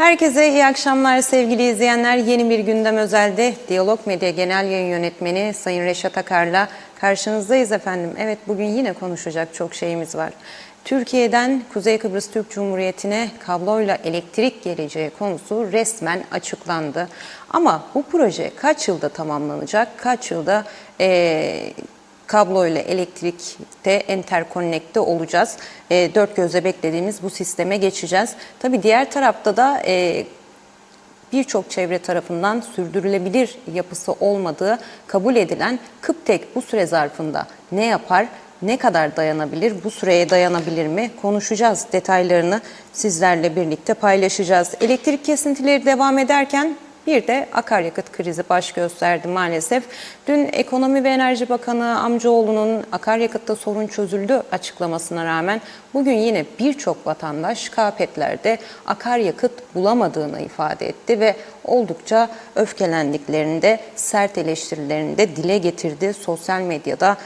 Herkese iyi akşamlar sevgili izleyenler. Yeni bir gündem özelde Diyalog Medya Genel Yayın Yönetmeni Sayın Reşat Akar'la karşınızdayız efendim. Evet, bugün yine konuşacak çok şeyimiz var. Türkiye'den Kuzey Kıbrıs Türk Cumhuriyeti'ne kabloyla elektrik geleceği konusu resmen açıklandı. Ama bu proje kaç yılda tamamlanacak, kaç yılda kabloyla elektrikte enterkonnekte olacağız. Dört gözle beklediğimiz bu sisteme geçeceğiz. Tabii diğer tarafta da birçok çevre tarafından sürdürülebilir yapısı olmadığı kabul edilen Kıptek bu süre zarfında ne yapar, ne kadar dayanabilir, bu süreye dayanabilir mi konuşacağız. Detaylarını sizlerle birlikte paylaşacağız. Elektrik kesintileri devam ederken bir de akaryakıt krizi baş gösterdi maalesef. Dün Ekonomi ve Enerji Bakanı Amcaoğlu'nun akaryakıtta sorun çözüldü açıklamasına rağmen bugün yine birçok vatandaş KPET'lerde akaryakıt bulamadığını ifade etti ve oldukça öfkelendiklerini de sert eleştirilerini de dile getirdi. Sosyal medyada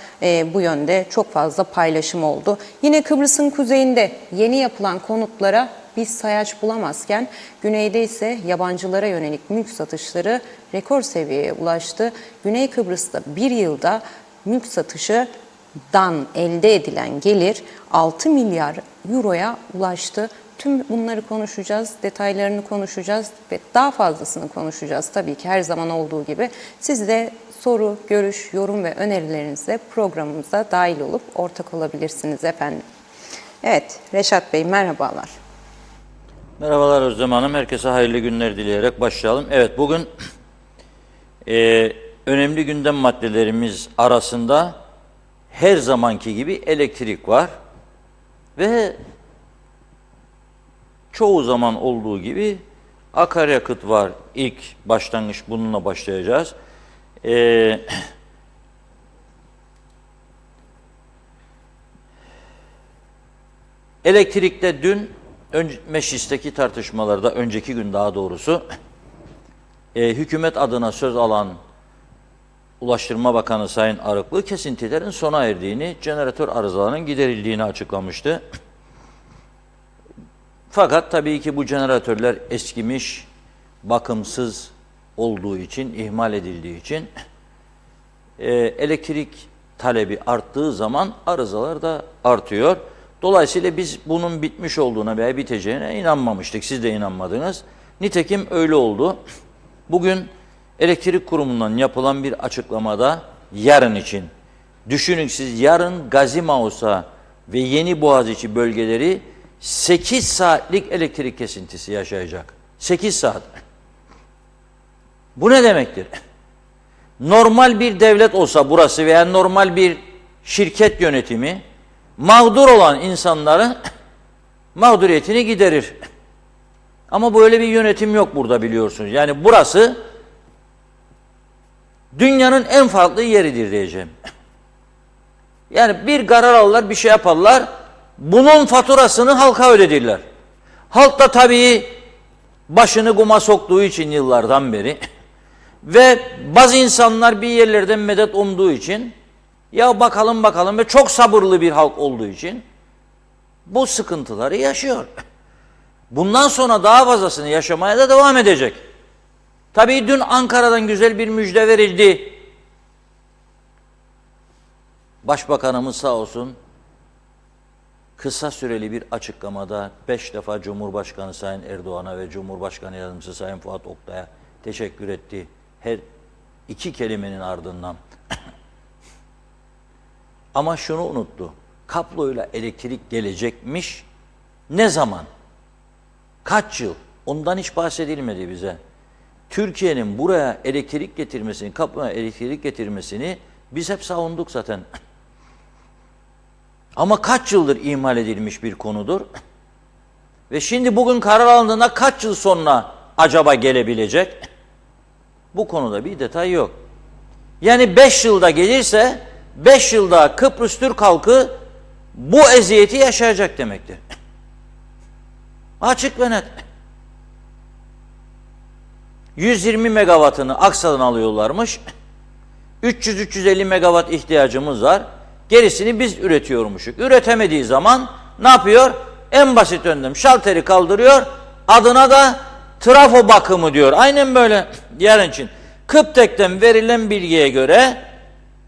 bu yönde çok fazla paylaşım oldu. Yine Kıbrıs'ın kuzeyinde yeni yapılan konutlara biz sayaç bulamazken güneyde ise yabancılara yönelik mülk satışları rekor seviyeye ulaştı. Güney Kıbrıs'ta bir yılda mülk satışından elde edilen gelir 6 milyar euroya ulaştı. Tüm bunları konuşacağız, detaylarını konuşacağız ve daha fazlasını konuşacağız tabii ki her zaman olduğu gibi. Siz de soru, görüş, yorum ve önerilerinizle programımıza dahil olup ortak olabilirsiniz efendim. Evet, Reşat Bey merhabalar. Merhabalar Özlem Hanım. Herkese hayırlı günler dileyerek başlayalım. Evet, bugün önemli gündem maddelerimiz arasında her zamanki gibi elektrik var. Ve çoğu zaman olduğu gibi akaryakıt var. İlk başlangıç bununla başlayacağız. Elektrikte dün meclisteki tartışmalarda, önceki gün daha doğrusu, hükümet adına söz alan Ulaştırma Bakanı Sayın Arıklı, kesintilerin sona erdiğini, jeneratör arızalarının giderildiğini açıklamıştı. Fakat tabii ki bu jeneratörler eskimiş, bakımsız olduğu için, ihmal edildiği için elektrik talebi arttığı zaman arızalar da artıyor. Dolayısıyla biz bunun bitmiş olduğuna veya biteceğine inanmamıştık. Siz de inanmadınız. Nitekim öyle oldu. Bugün elektrik kurumundan yapılan bir açıklamada yarın için, düşünün siz yarın Gazi Mausa ve Yeni Boğaziçi bölgeleri 8 saatlik elektrik kesintisi yaşayacak. 8 saat. Bu ne demektir? Normal bir devlet olsa burası veya normal bir şirket yönetimi mağdur olan insanların mağduriyetini giderir. Ama böyle bir yönetim yok burada, biliyorsunuz. Yani burası dünyanın en farklı yeridir diyeceğim. Yani bir karar alırlar, bir şey yaparlar, bunun faturasını halka ödedirler. Halk da tabii başını kuma soktuğu için yıllardan beri ve bazı insanlar bir yerlerden medet umduğu için, ya bakalım ve çok sabırlı bir halk olduğu için bu sıkıntıları yaşıyor. Bundan sonra daha fazlasını yaşamaya da devam edecek. Tabii dün Ankara'dan güzel bir müjde verildi. Başbakanımız sağ olsun kısa süreli bir açıklamada 5 defa Cumhurbaşkanı Sayın Erdoğan'a ve Cumhurbaşkanı Yardımcısı Sayın Fuat Oktay'a teşekkür etti. Her iki kelimenin ardından. Ama şunu unuttu. Kabloyla elektrik gelecekmiş. Ne zaman? Kaç yıl? Ondan hiç bahsedilmedi bize. Türkiye'nin buraya elektrik getirmesini, kabloya elektrik getirmesini biz hep savunduk zaten. Ama kaç yıldır ihmal edilmiş bir konudur. Ve şimdi bugün karar alındığında kaç yıl sonra acaba gelebilecek? Bu konuda bir detay yok. Yani 5 yılda gelirse 5 yılda Kıbrıs Türk halkı bu eziyeti yaşayacak demektir. Açık ve net. 120 megawattını Aksa'dan alıyorlarmış. 300-350 megawatt ihtiyacımız var. Gerisini biz üretiyormuşuk. Üretemediği zaman ne yapıyor? En basit önlem, şalteri kaldırıyor. Adına da trafo bakımı diyor. Aynen böyle yarın için. Kıptek'ten verilen bilgiye göre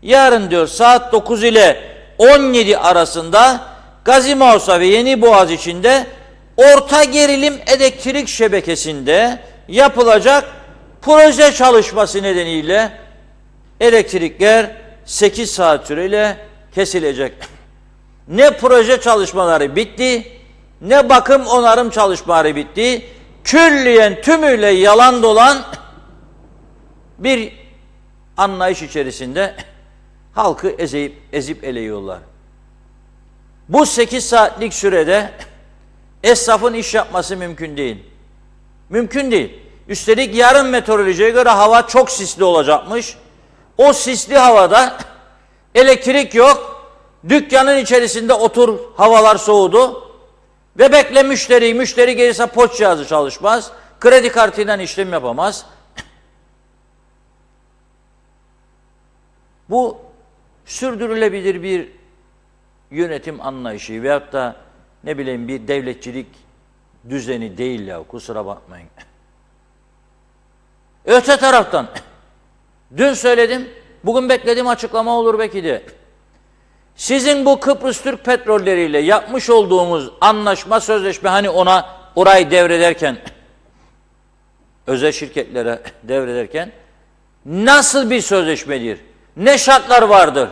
yarın diyor saat 9 ile 17 arasında Gazi Mausa ve Yeni Boğaz içinde orta gerilim elektrik şebekesinde yapılacak proje çalışması nedeniyle elektrikler 8 saat süreyle kesilecek. Ne proje çalışmaları bitti, ne bakım onarım çalışmaları bitti. Külliyen tümüyle yalan dolan bir anlayış içerisinde halkı ezip eleyiyorlar. Bu 8 saatlik sürede esnafın iş yapması mümkün değil. Mümkün değil. Üstelik yarın meteorolojiye göre hava çok sisli olacakmış. O sisli havada elektrik yok. Dükkanın içerisinde otur, havalar soğudu. Ve bekle müşteriyi. Müşteri gelirse poç cihazı çalışmaz. Kredi kartıyla işlem yapamaz. Bu sürdürülebilir bir yönetim anlayışı veyahut da ne bileyim bir devletçilik düzeni değil ya, kusura bakmayın. Öte taraftan dün söyledim, bugün beklediğim açıklama olur belki de. Sizin bu Kıbrıs Türk petrolleriyle yapmış olduğumuz anlaşma, sözleşme, hani orayı devrederken, özel şirketlere devrederken nasıl bir sözleşmedir? Ne şartlar vardır?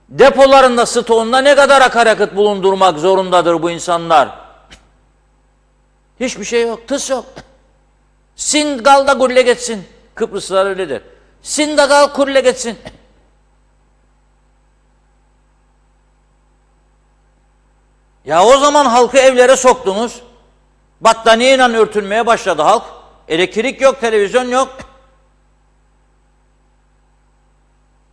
Depolarında, stoğunda ne kadar akaryakıt bulundurmak zorundadır bu insanlar? Hiçbir şey yok, tıs yok. Sin gal da gulle geçsin. Kıbrıslılar öyle der. Sin da gal gulle geçsin. Ya o zaman halkı evlere soktunuz. Battaniyeyle örtülmeye başladı halk. Elektrik yok, televizyon yok.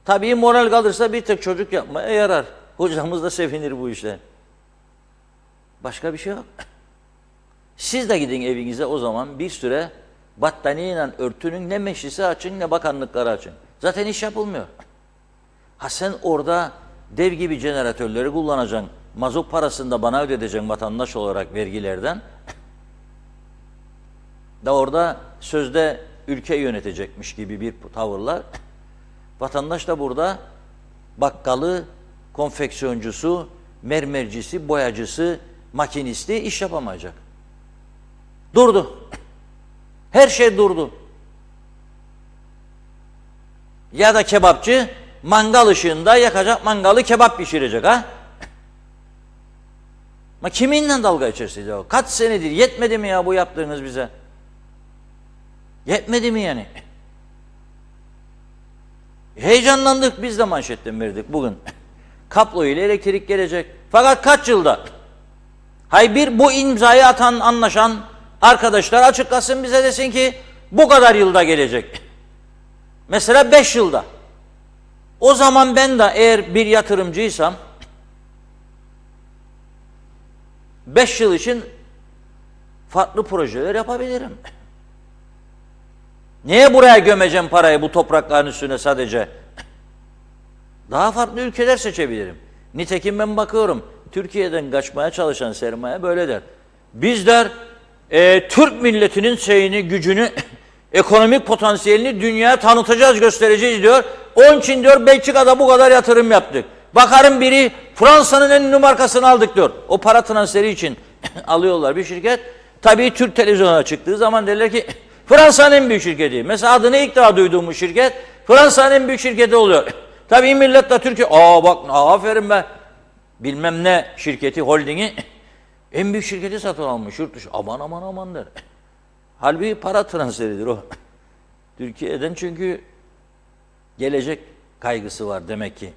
Tabii moral kalırsa bir tek çocuk yapmaya yarar. Hocamız da sevinir bu işe. Başka bir şey yok. Siz de gidin evinize o zaman bir süre battaniyeyle örtünün, ne meclisi açın ne bakanlıkları açın. Zaten iş yapılmıyor. Ha sen orada dev gibi jeneratörleri kullanacaksın. Mazot parasını da bana ödeteceksin vatandaş olarak vergilerden. Da orada sözde ülke yönetecekmiş gibi bir tavırlar. Vatandaş da burada bakkalı, konfeksiyoncusu, mermercisi, boyacısı, makinisti iş yapamayacak. Durdu. Her şey durdu. Ya da kebapçı mangal ışığında yakacak mangalı, kebap pişirecek ha? Ama kiminle dalga geçersiniz ya? Kaç senedir yetmedi mi ya bu yaptığınız bize? Yetmedi mi yani? Heyecanlandık, biz de manşetten verdik bugün. Kablo ile elektrik gelecek. Fakat kaç yılda? Hay bu imzayı atan, anlaşan arkadaşlar açıklasın bize, desin ki bu kadar yılda gelecek. Mesela 5 yılda. O zaman ben de eğer bir yatırımcıysam 5 yıl için farklı projeler yapabilirim. Niye buraya gömeceğim parayı, bu toprakların üstüne sadece? Daha farklı ülkeler seçebilirim. Nitekim ben bakıyorum, Türkiye'den kaçmaya çalışan sermaye böyle der. Biz der, Türk milletinin şeyini, gücünü, ekonomik potansiyelini dünyaya tanıtacağız, göstereceğiz diyor. Onun için diyor Belçika'da bu kadar yatırım yaptık. Bakarım biri Fransa'nın en ünlü markasını aldık diyor. O para transferi için alıyorlar bir şirket. Tabii Türk televizyonuna çıktığı zaman derler ki Fransa'nın en büyük şirketi. Mesela adını ilk daha duyduğumuz şirket Fransa'nın en büyük şirketi oluyor. Tabii millet de Türkiye, bak aferin be, bilmem ne şirketi, holdingi en büyük şirketi satın almış yurt dışı. Aman aman aman der. Halbuki para transferidir o. Türkiye'den, çünkü gelecek kaygısı var demek ki.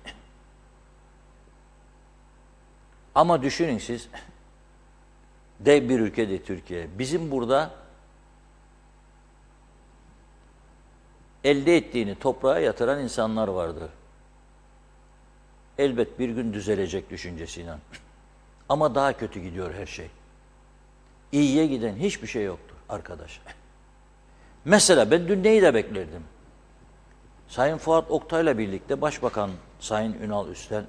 Ama düşünün siz, dev bir ülkedir Türkiye. Bizim burada elde ettiğini toprağa yatıran insanlar vardır. Elbet bir gün düzelecek düşüncesiyle. Ama daha kötü gidiyor her şey. İyiye giden hiçbir şey yoktur arkadaş. Mesela ben dün neyi de beklerdim? Sayın Fuat Oktay'la birlikte Başbakan Sayın Ünal Üstel,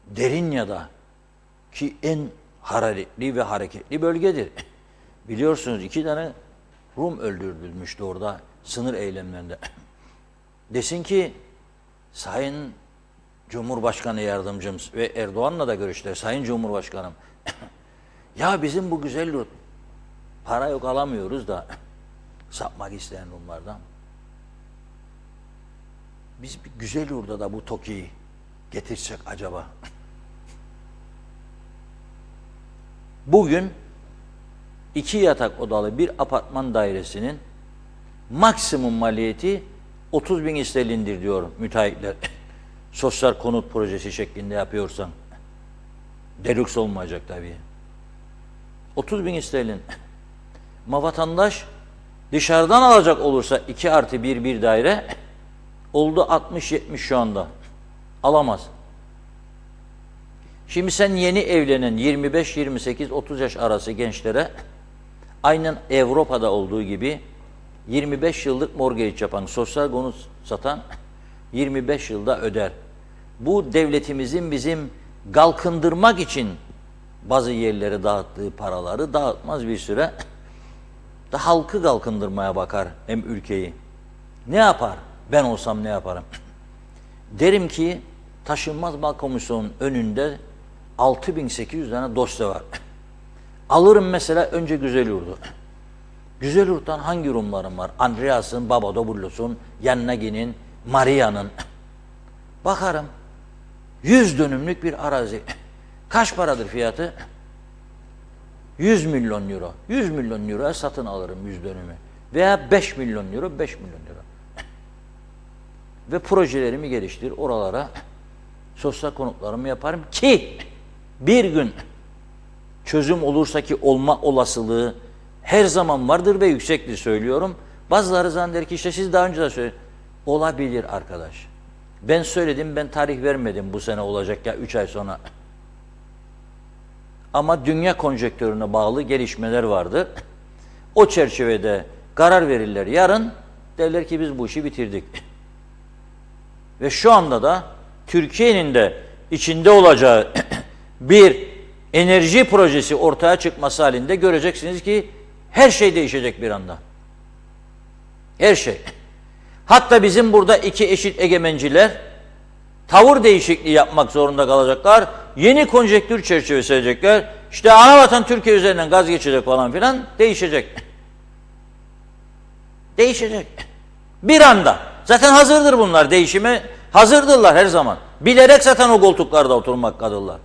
Derinya'da ki en hararetli ve hareketli bölgedir. Biliyorsunuz 2 tane Rum öldürülmüştü orada sınır eylemlerinde. Desin ki Sayın Cumhurbaşkanı Yardımcımız ve Erdoğan'la da görüştüler. Sayın Cumhurbaşkanım, ya bizim bu güzel yurt, para yok alamıyoruz da sapmak isteyen Rumlardan. Biz bir güzel yurda da bu TOKİ'yi getirsek acaba? Bugün 2 yatak odalı bir apartman dairesinin maksimum maliyeti 30.000 sterlindir diyor müteahhitler. Sosyal konut projesi şeklinde yapıyorsan. Deluxe olmayacak tabii. 30.000 sterlin. Ama vatandaş dışarıdan alacak olursa 2+1 bir daire oldu 60-70 şu anda. Alamaz. Şimdi sen yeni evlenen 25, 28, 30 yaş arası gençlere aynen Avrupa'da olduğu gibi 25 yıllık mortgage yapan, sosyal konut satan 25 yılda öder. Bu devletimizin bizim kalkındırmak için bazı yerlere dağıttığı paraları dağıtmaz bir süre da halkı kalkındırmaya bakar hem ülkeyi. Ne yapar? Ben olsam ne yaparım? Derim ki Taşınmaz Mal Komisyonu'nun önünde 6.800 tane dosya var. Alırım mesela önce Güzelyurt'u. Güzelyurt'tan hangi Rumlarım var? Andreas'ın, Papadopoulos'un, Yannagi'nin, Maria'nın. Bakarım. 100 dönümlük bir arazi. Kaç paradır fiyatı? 100 milyon euro. 100 milyon euroya satın alırım 100 dönümü. Veya 5 milyon euro, 5 milyon euro. Ve projelerimi geliştir. Oralara sosyal konutlarımı yaparım ki bir gün çözüm olursa ki olma olasılığı her zaman vardır ve yüksektir söylüyorum. Bazıları zanneder ki işte siz daha önce de söylediniz. Olabilir arkadaş. Ben söyledim, ben tarih vermedim bu sene olacak ya 3 ay sonra. Ama dünya konjektörüne bağlı gelişmeler vardır. O çerçevede karar verirler. Yarın derler ki biz bu işi bitirdik. Ve şu anda da Türkiye'nin de içinde olacağı bir enerji projesi ortaya çıkması halinde göreceksiniz ki her şey değişecek bir anda. Her şey. Hatta bizim burada iki eşit egemenciler tavır değişikliği yapmak zorunda kalacaklar. Yeni konjektür çerçevesi edecekler. İşte anavatan Türkiye üzerinden gaz geçecek falan filan değişecek. Değişecek. Bir anda. Zaten hazırdır bunlar değişime. Hazırdırlar her zaman. Bilerek zaten o koltuklarda oturmaktadırlar.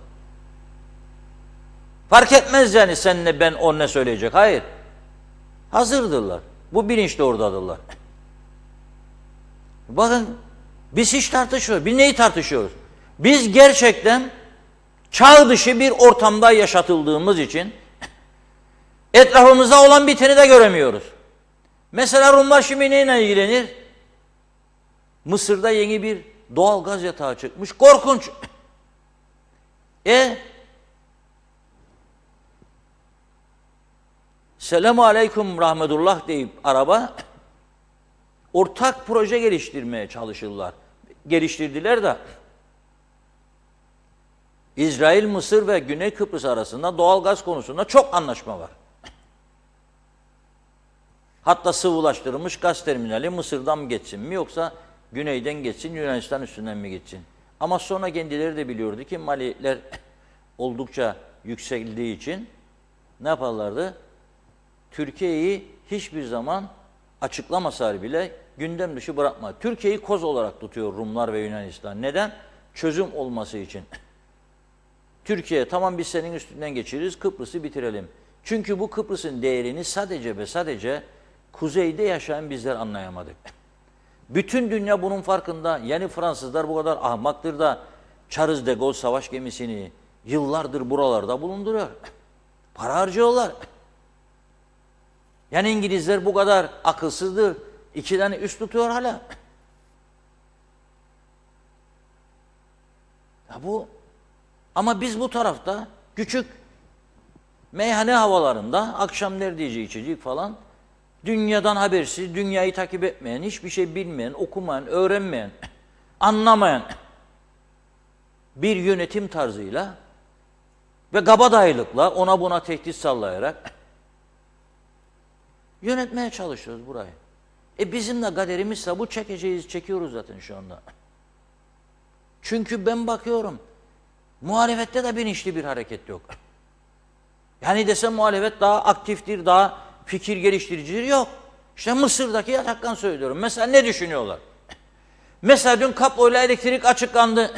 Fark etmez yani sen ne ben o ne söyleyecek. Hayır. Hazırdırlar. Bu bilinçle oradadırlar. Bakın biz hiç tartışmıyoruz. Biz neyi tartışıyoruz? Biz gerçekten çağ dışı bir ortamda yaşatıldığımız için etrafımızda olan biteni de göremiyoruz. Mesela Rumlar şimdi neyle ilgilenir? Mısır'da yeni bir doğal gaz yatağı çıkmış. Korkunç. Selamu aleyküm rahmetullah deyip araba ortak proje geliştirmeye çalışırlar. Geliştirdiler de İsrail, Mısır ve Güney Kıbrıs arasında doğal gaz konusunda çok anlaşma var. Hatta sıvılaştırılmış gaz terminali Mısır'dan mı geçsin mi yoksa güneyden geçsin, Yunanistan üstünden mi geçsin? Ama sonra kendileri de biliyordu ki maliyetler oldukça yükseldiği için ne yaparlardı? Türkiye'yi hiçbir zaman açıklamasalar bile gündem dışı bırakmadı. Türkiye'yi koz olarak tutuyor Rumlar ve Yunanistan. Neden? Çözüm olması için. Türkiye tamam biz senin üstünden geçiririz, Kıbrıs'ı bitirelim. Çünkü bu Kıbrıs'ın değerini sadece ve sadece kuzeyde yaşayan bizler anlayamadık. Bütün dünya bunun farkında. Yani Fransızlar bu kadar ahmaktır da Charles de Gaulle savaş gemisini yıllardır buralarda bulunduruyor. Para harcıyorlar. Yani İngilizler bu kadar akılsızdır. 2 tane üst tutuyor hala. Ya bu ama biz bu tarafta küçük meyhane havalarında akşam nerede içecek falan dünyadan habersiz, dünyayı takip etmeyen, hiçbir şey bilmeyen, okumayan, öğrenmeyen, anlamayan bir yönetim tarzıyla ve kabadayılıkla ona buna tehdit sallayarak Yönetmeye çalışıyoruz burayı. Bizim de kaderimizse bu, çekiyoruz zaten şu anda. Çünkü ben bakıyorum, muhalefette de bilinçli bir hareket yok. Yani desem muhalefet daha aktiftir, daha fikir geliştiricidir, yok. İşte Mısır'daki yataktan söylüyorum. Mesela ne düşünüyorlar? Mesela dün kapoyla elektrik açıklandı.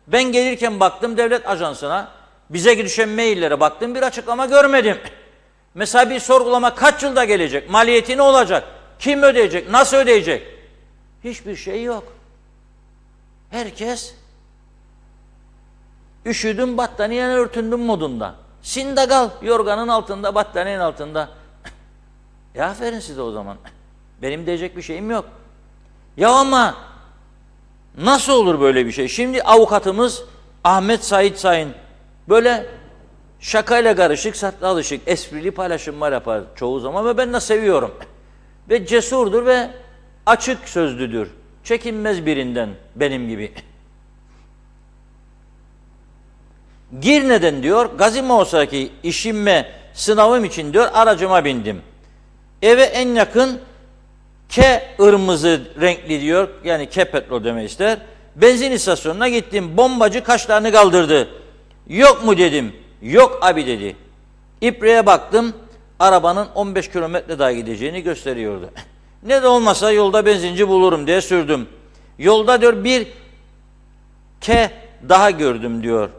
Ben gelirken baktım devlet ajansına, bize düşen maillere baktım, bir açıklama görmedim. Mesela bir sorgulama kaç yılda gelecek? Maliyeti ne olacak? Kim ödeyecek? Nasıl ödeyecek? Hiçbir şey yok. Herkes üşüdüm battaniyeyle örtündüm modunda. Sinde kal, yorganın altında, battaniyenin altında. Aferin size o zaman. Benim diyecek bir şeyim yok. Ya ama nasıl olur böyle bir şey? Şimdi avukatımız Ahmet Sait Sayın böyle şakayla karışık, satla alışık, esprili paylaşımlar yapar çoğu zaman ve ben de seviyorum. Ve cesurdur ve açık sözlüdür. Çekinmez birinden benim gibi. Girne'den diyor, Gazimos'taki işim ve sınavım için diyor aracıma bindim. Eve en yakın kırmızı renkli diyor, yani petrol demek ister. Benzin istasyonuna gittim. Bombacı kaşlarını kaldırdı. Yok mu dedim. Yok abi dedi. İbreye baktım. Arabanın 15 kilometre daha gideceğini gösteriyordu. Ne de olmasa yolda benzinci bulurum diye sürdüm. Yolda diyor bir daha gördüm diyor.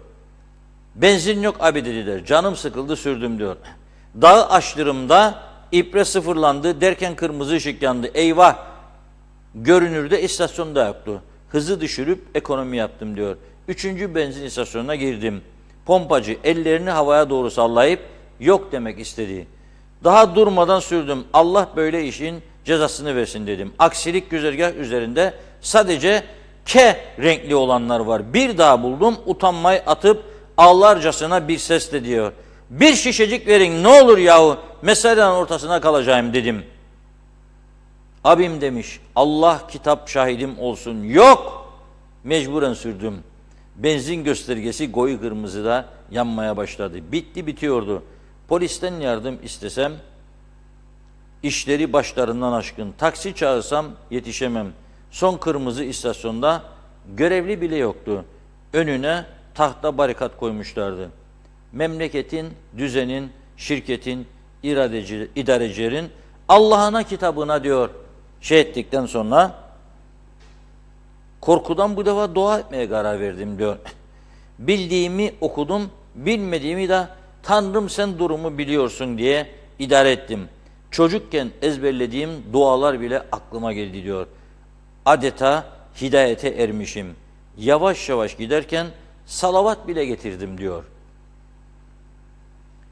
Benzin yok abi dediler. Canım sıkıldı sürdüm diyor. Dağı aştırımda ibre sıfırlandı derken kırmızı ışık yandı. Eyvah! Görünürde istasyonda yoktu. Hızı düşürüp ekonomi yaptım diyor. 3. benzin istasyonuna girdim. Pompacı ellerini havaya doğru sallayıp yok demek istedi. Daha durmadan sürdüm. Allah böyle işin cezasını versin dedim. Aksilik güzergah üzerinde sadece renkli olanlar var. Bir daha buldum, utanmayı atıp ağlarcasına bir sesle diyor. Bir şişecik verin ne olur yahu, meselenin ortasına kalacağım dedim. Abim demiş, Allah kitap şahidim olsun. Yok! Mecburen sürdüm. Benzin göstergesi koyu kırmızıda yanmaya başladı. Bitti bitiyordu. Polisten yardım istesem, işleri başlarından aşkın. Taksi çağırsam yetişemem. Son kırmızı istasyonda görevli bile yoktu. Önüne tahta barikat koymuşlardı. Memleketin, düzenin, şirketin, idarecilerin Allah'ına kitabına diyor ettikten sonra korkudan bu defa dua etmeye karar verdim diyor. Bildiğimi okudum, bilmediğimi de Tanrım sen durumu biliyorsun diye idare ettim. Çocukken ezberlediğim dualar bile aklıma geldi diyor. Adeta hidayete ermişim. Yavaş yavaş giderken salavat bile getirdim diyor.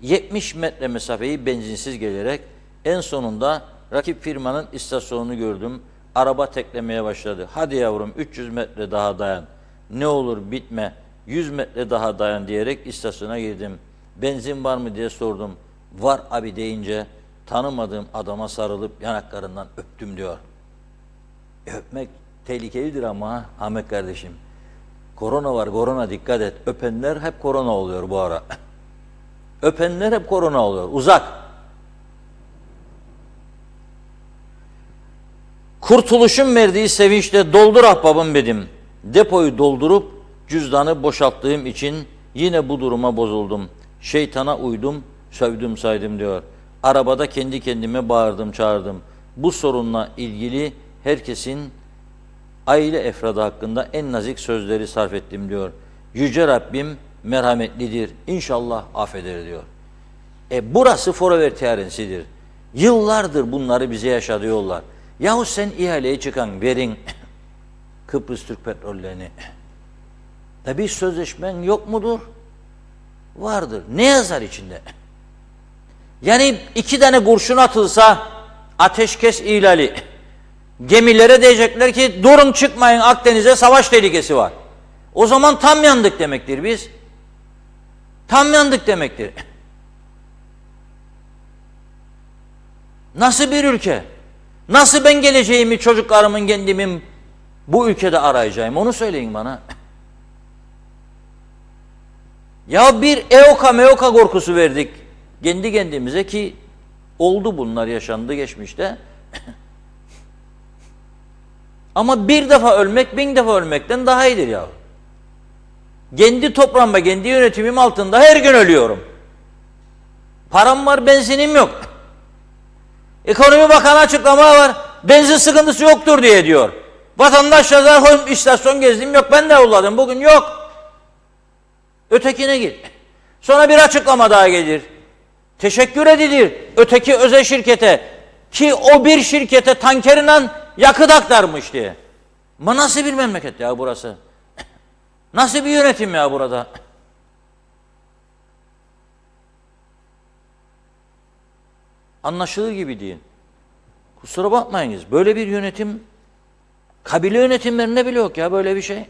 70 metre mesafeyi benzinsiz gelerek en sonunda rakip firmanın istasyonunu gördüm. Araba teklemeye başladı. Hadi yavrum 300 metre daha dayan. Ne olur bitme. 100 metre daha dayan diyerek istasyona girdim. Benzin var mı diye sordum. Var abi deyince tanımadığım adama sarılıp yanaklarından öptüm diyor. Öpmek tehlikelidir ama Ahmet kardeşim. Korona var, korona dikkat et. Öpenler hep korona oluyor bu ara. Öpenler hep korona oluyor. Uzak. Kurtuluşun verdiği sevinçle doldur ahbabım dedim. Depoyu doldurup cüzdanı boşalttığım için yine bu duruma bozuldum. Şeytana uydum, sövdüm saydım diyor. Arabada kendi kendime bağırdım, çağırdım. Bu sorunla ilgili herkesin aile efradı hakkında en nazik sözleri sarf ettim diyor. Yüce Rabbim merhametlidir. İnşallah affeder diyor. Burası Forovertiyarensidir. Yıllardır bunları bize yaşatıyorlar. Yahu sen ihaleye çıkan verin Kıbrıs Türk Petrollerini. Bir sözleşmen yok mudur? Vardır. Ne yazar içinde? Yani 2 tane kurşun atılsa ateşkes ihlali. Gemilere diyecekler ki durun çıkmayın Akdeniz'e savaş tehlikesi var. O zaman tam yandık demektir biz. Tam yandık demektir. Nasıl bir ülke? Nasıl ben geleceğimi, çocuklarımın, kendimin bu ülkede arayacağım? Onu söyleyin bana. Ya bir EOKA korkusu verdik kendi kendimize ki Oldu, bunlar yaşandı geçmişte. Ama bir defa ölmek 1000 defa ölmekten daha iyidir ya. Kendi toprağımda, kendi yönetimim altında her gün ölüyorum. Param var, benzinim yok. Ekonomi Bakanı açıklama var, benzin sıkıntısı yoktur diye diyor. Vatandaşlar istasyon gezdim, yok ben de yolladım, bugün yok. Ötekine git. Sonra bir açıklama daha gelir. Teşekkür edilir öteki özel şirkete ki o bir şirkete tankerinden yakıt aktarmış diye. Ama nasıl bir memleket ya burası? Nasıl bir yönetim ya burada? Anlaşılır gibi değil. Kusura bakmayınız. Böyle bir yönetim kabile yönetimlerinde bile yok ya böyle bir şey.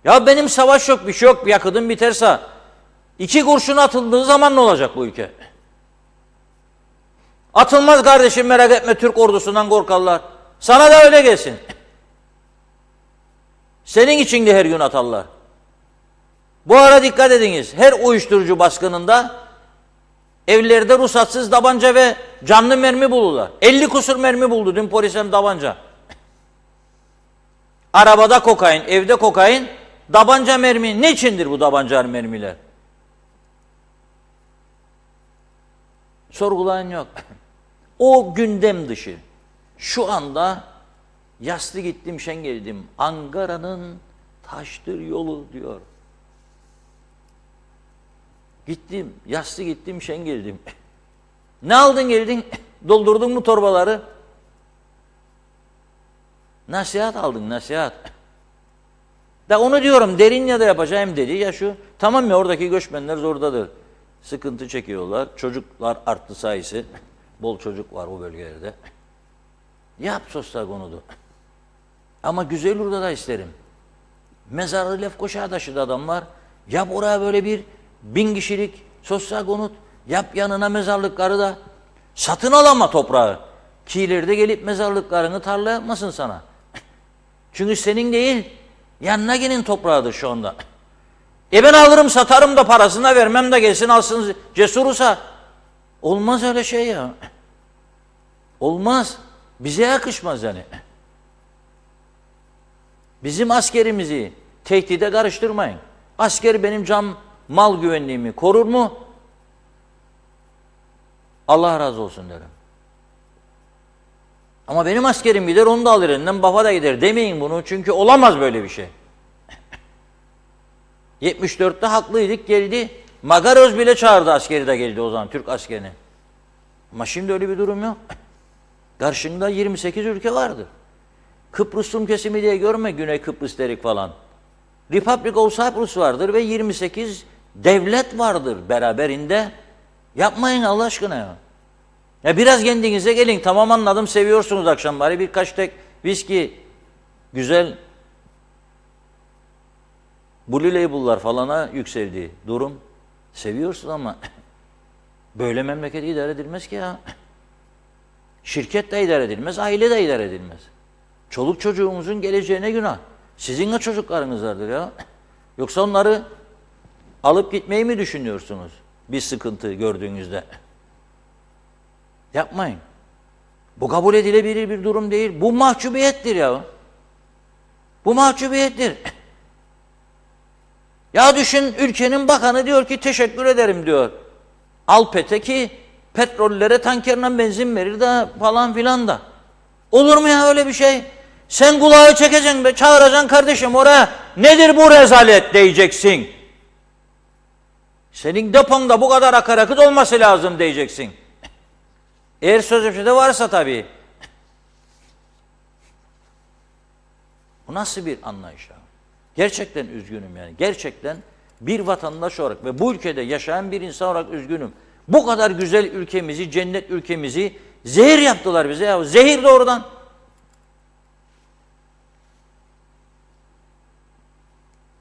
Ya benim savaş yok, bir şey yok, bir yakıtım biterse 2 kurşun atıldığı zaman ne olacak bu ülke? Atılmaz kardeşim, merak etme, Türk ordusundan korkarlar. Sana da öyle gelsin. Senin için de her gün atarlar. Bu ara dikkat ediniz. Her uyuşturucu baskınında evlerde ruhsatsız tabanca ve canlı mermi bulurlar. 50 kusur mermi buldu dün polisem tabanca. Arabada kokain, evde kokain, tabanca mermi. Ne içindir bu tabanca mermiler? Sorgulayan yok. O gündem dışı. Şu anda yaslı gittim şen geldim. Ankara'nın taştır yolu diyor. Gittim, yaslı gittim şen geldim. Ne aldın geldin? Doldurdun mu torbaları? Nasihat aldın, nasihat. Da onu diyorum, Derinya'da yapacağım dedi ya şu. Tamam ya, oradaki göçmenler zordadır. Sıkıntı çekiyorlar. Çocuklar arttı sayısı. Bol çocuk var o bölgelerde. Yap sosyal konudu. Ama Güzelur'da da isterim. Mezarı Lefkoşa'ya taşıdı adamlar. Yap oraya böyle bir 1000 kişilik sosyal konut. Yap yanına mezarlıkları da. Satın al ama toprağı. Kiileri de gelip mezarlıklarını tarla yapmasın sana. Çünkü senin değil, yanına gelin toprağıdır şu anda. Ben alırım satarım da parasını vermem de gelsin alsın cesursa. Olmaz öyle şey ya. Olmaz. Bize yakışmaz yani. Bizim askerimizi tehdide karıştırmayın. Asker benim can mal güvenliğimi korur mu? Allah razı olsun derim. Ama benim askerim gider onu da alır elinden, bafa da gider demeyin bunu, çünkü olamaz böyle bir şey. 74'te haklıydık, geldi. Magaröz bile çağırdı askeri de geldi o zaman, Türk askerini. Ama şimdi öyle bir durum yok. Karşında 28 ülke vardır. Kıbrıs Rum kesimi diye görme, Güney Kıbrıs derik falan. Republic of Cyprus vardır ve 28 devlet vardır beraberinde. Yapmayın Allah aşkına ya. Ya biraz kendinize gelin. Tamam anladım, seviyorsunuz akşam bari birkaç tek viski, güzel Blue Label'lar falana yükseldi durum. Seviyorsun ama böyle memleket idare edilmez ki ya. Şirket de idare edilmez, aile de idare edilmez. Çoluk çocuğumuzun geleceğine günah. Sizin de çocuklarınız vardır ya. Yoksa onları alıp gitmeyi mi düşünüyorsunuz? Bir sıkıntı gördüğünüzde. Yapmayın. Bu kabul edilebilir bir durum değil. Bu mahcubiyettir ya. Bu mahcubiyettir. Ya düşün, ülkenin bakanı diyor ki teşekkür ederim diyor. Alpet'e ki petrollere tankerle benzin verir de falan filan da. Olur mu ya öyle bir şey? Sen kulağı çekeceksin be, çağıracaksın kardeşim oraya. Nedir bu rezalet diyeceksin. Senin deponda bu kadar akaryakıt olması lazım diyeceksin. Eğer sözleşmede varsa tabii. Bu nasıl bir anlayış ya? Gerçekten üzgünüm yani. Gerçekten bir vatandaş olarak ve bu ülkede yaşayan bir insan olarak üzgünüm. Bu kadar güzel ülkemizi, cennet ülkemizi zehir yaptılar bize ya. Zehir doğrudan.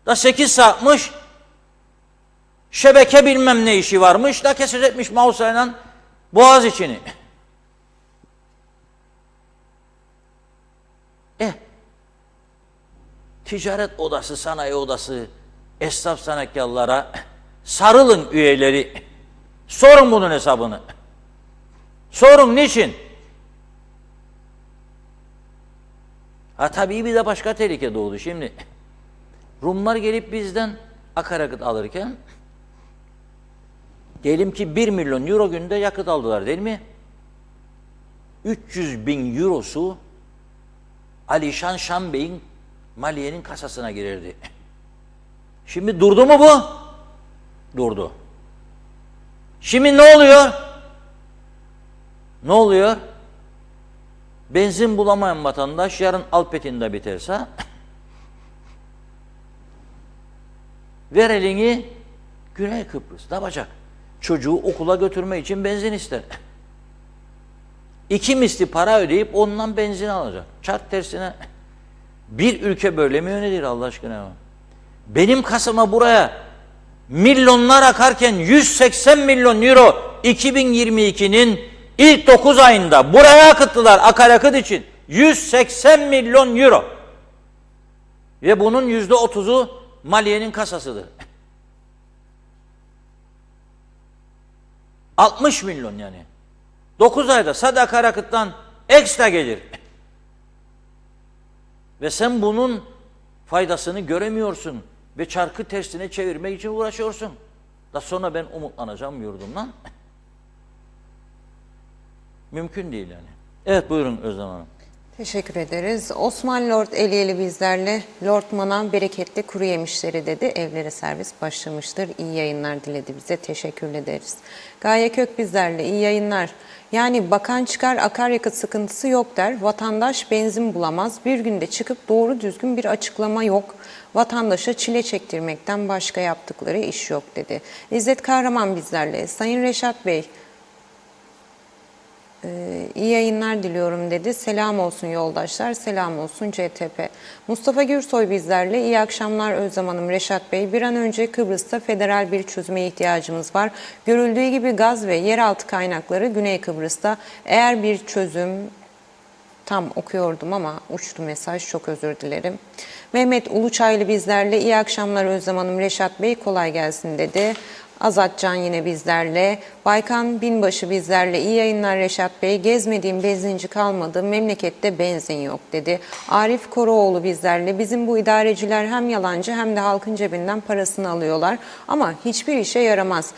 Da 8 saatmiş. Şebeke bilmem ne işi varmış da kesecekmiş Mausa'yla boğaz içini. Ticaret odası, sanayi odası, esnaf sanatkarlara sarılın üyeleri. Sorun bunun hesabını. Sorun niçin? Ha tabii bir de başka tehlike doğdu. Şimdi Rumlar gelip bizden akaryakıt alırken diyelim ki 1 milyon euro günde yakıt aldılar değil mi? 300 bin eurosu Alişan Şam Bey'in maliyenin kasasına girerdi. Şimdi durdu mu bu? Durdu. Şimdi ne oluyor? Ne oluyor? Benzin bulamayan vatandaş yarın Alpet'inde biterse ver elini Güney Kıbrıs. Ne yapacak? Çocuğu okula götürme için benzin ister. 2 misli para ödeyip ondan benzin alacak. Çark tersine. Bir ülke böyle mi yönetilir Allah aşkına? Benim kasama buraya milyonlar akarken 180 milyon euro 2022'nin ilk 9 ayında buraya akıttılar akaryakıt için. 180 milyon euro. Ve bunun %30'u maliyenin kasasıdır. 60 milyon yani. 9 ayda sadece akaryakıttan ekstra gelir. Ve sen bunun faydasını göremiyorsun. Ve çarkı tersine çevirmek için uğraşıyorsun. Da sonra ben umutlanacağım yurdumdan. Mümkün değil yani. Evet buyurun Özlem Hanım. Teşekkür ederiz. Osman Lord Eliyeli bizlerle. Lord Manav bereketli kuru yemişleri dedi. Evlere servis başlamıştır. İyi yayınlar diledi bize. Teşekkür ederiz. Gaye Kök bizlerle. İyi yayınlar. Yani bakan çıkar akaryakıt sıkıntısı yok der. Vatandaş benzin bulamaz. Bir günde çıkıp doğru düzgün bir açıklama yok. Vatandaşa çile çektirmekten başka yaptıkları iş yok dedi. İzzet Kahraman bizlerle. Sayın Reşat Bey, iyi yayınlar diliyorum dedi. Selam olsun yoldaşlar, selam olsun CTP. Mustafa Gürsoy bizlerle. İyi akşamlar Özlem Hanım, Reşat Bey. Bir an önce Kıbrıs'ta federal bir çözüme ihtiyacımız var. Görüldüğü gibi gaz ve yeraltı kaynakları Güney Kıbrıs'ta. Eğer bir çözüm... Tam okuyordum ama uçtu mesaj, çok özür dilerim. Mehmet Uluçaylı bizlerle. İyi akşamlar Özlem Hanım, Reşat Bey kolay gelsin dedi. Azat Can yine bizlerle. Baykan Binbaşı bizlerle. İyi yayınlar Reşat Bey. Gezmediğim benzinci kalmadı. Memlekette benzin yok dedi. Arif Koroğlu bizlerle. Bizim bu idareciler hem yalancı hem de halkın cebinden parasını alıyorlar. Ama hiçbir işe yaramaz.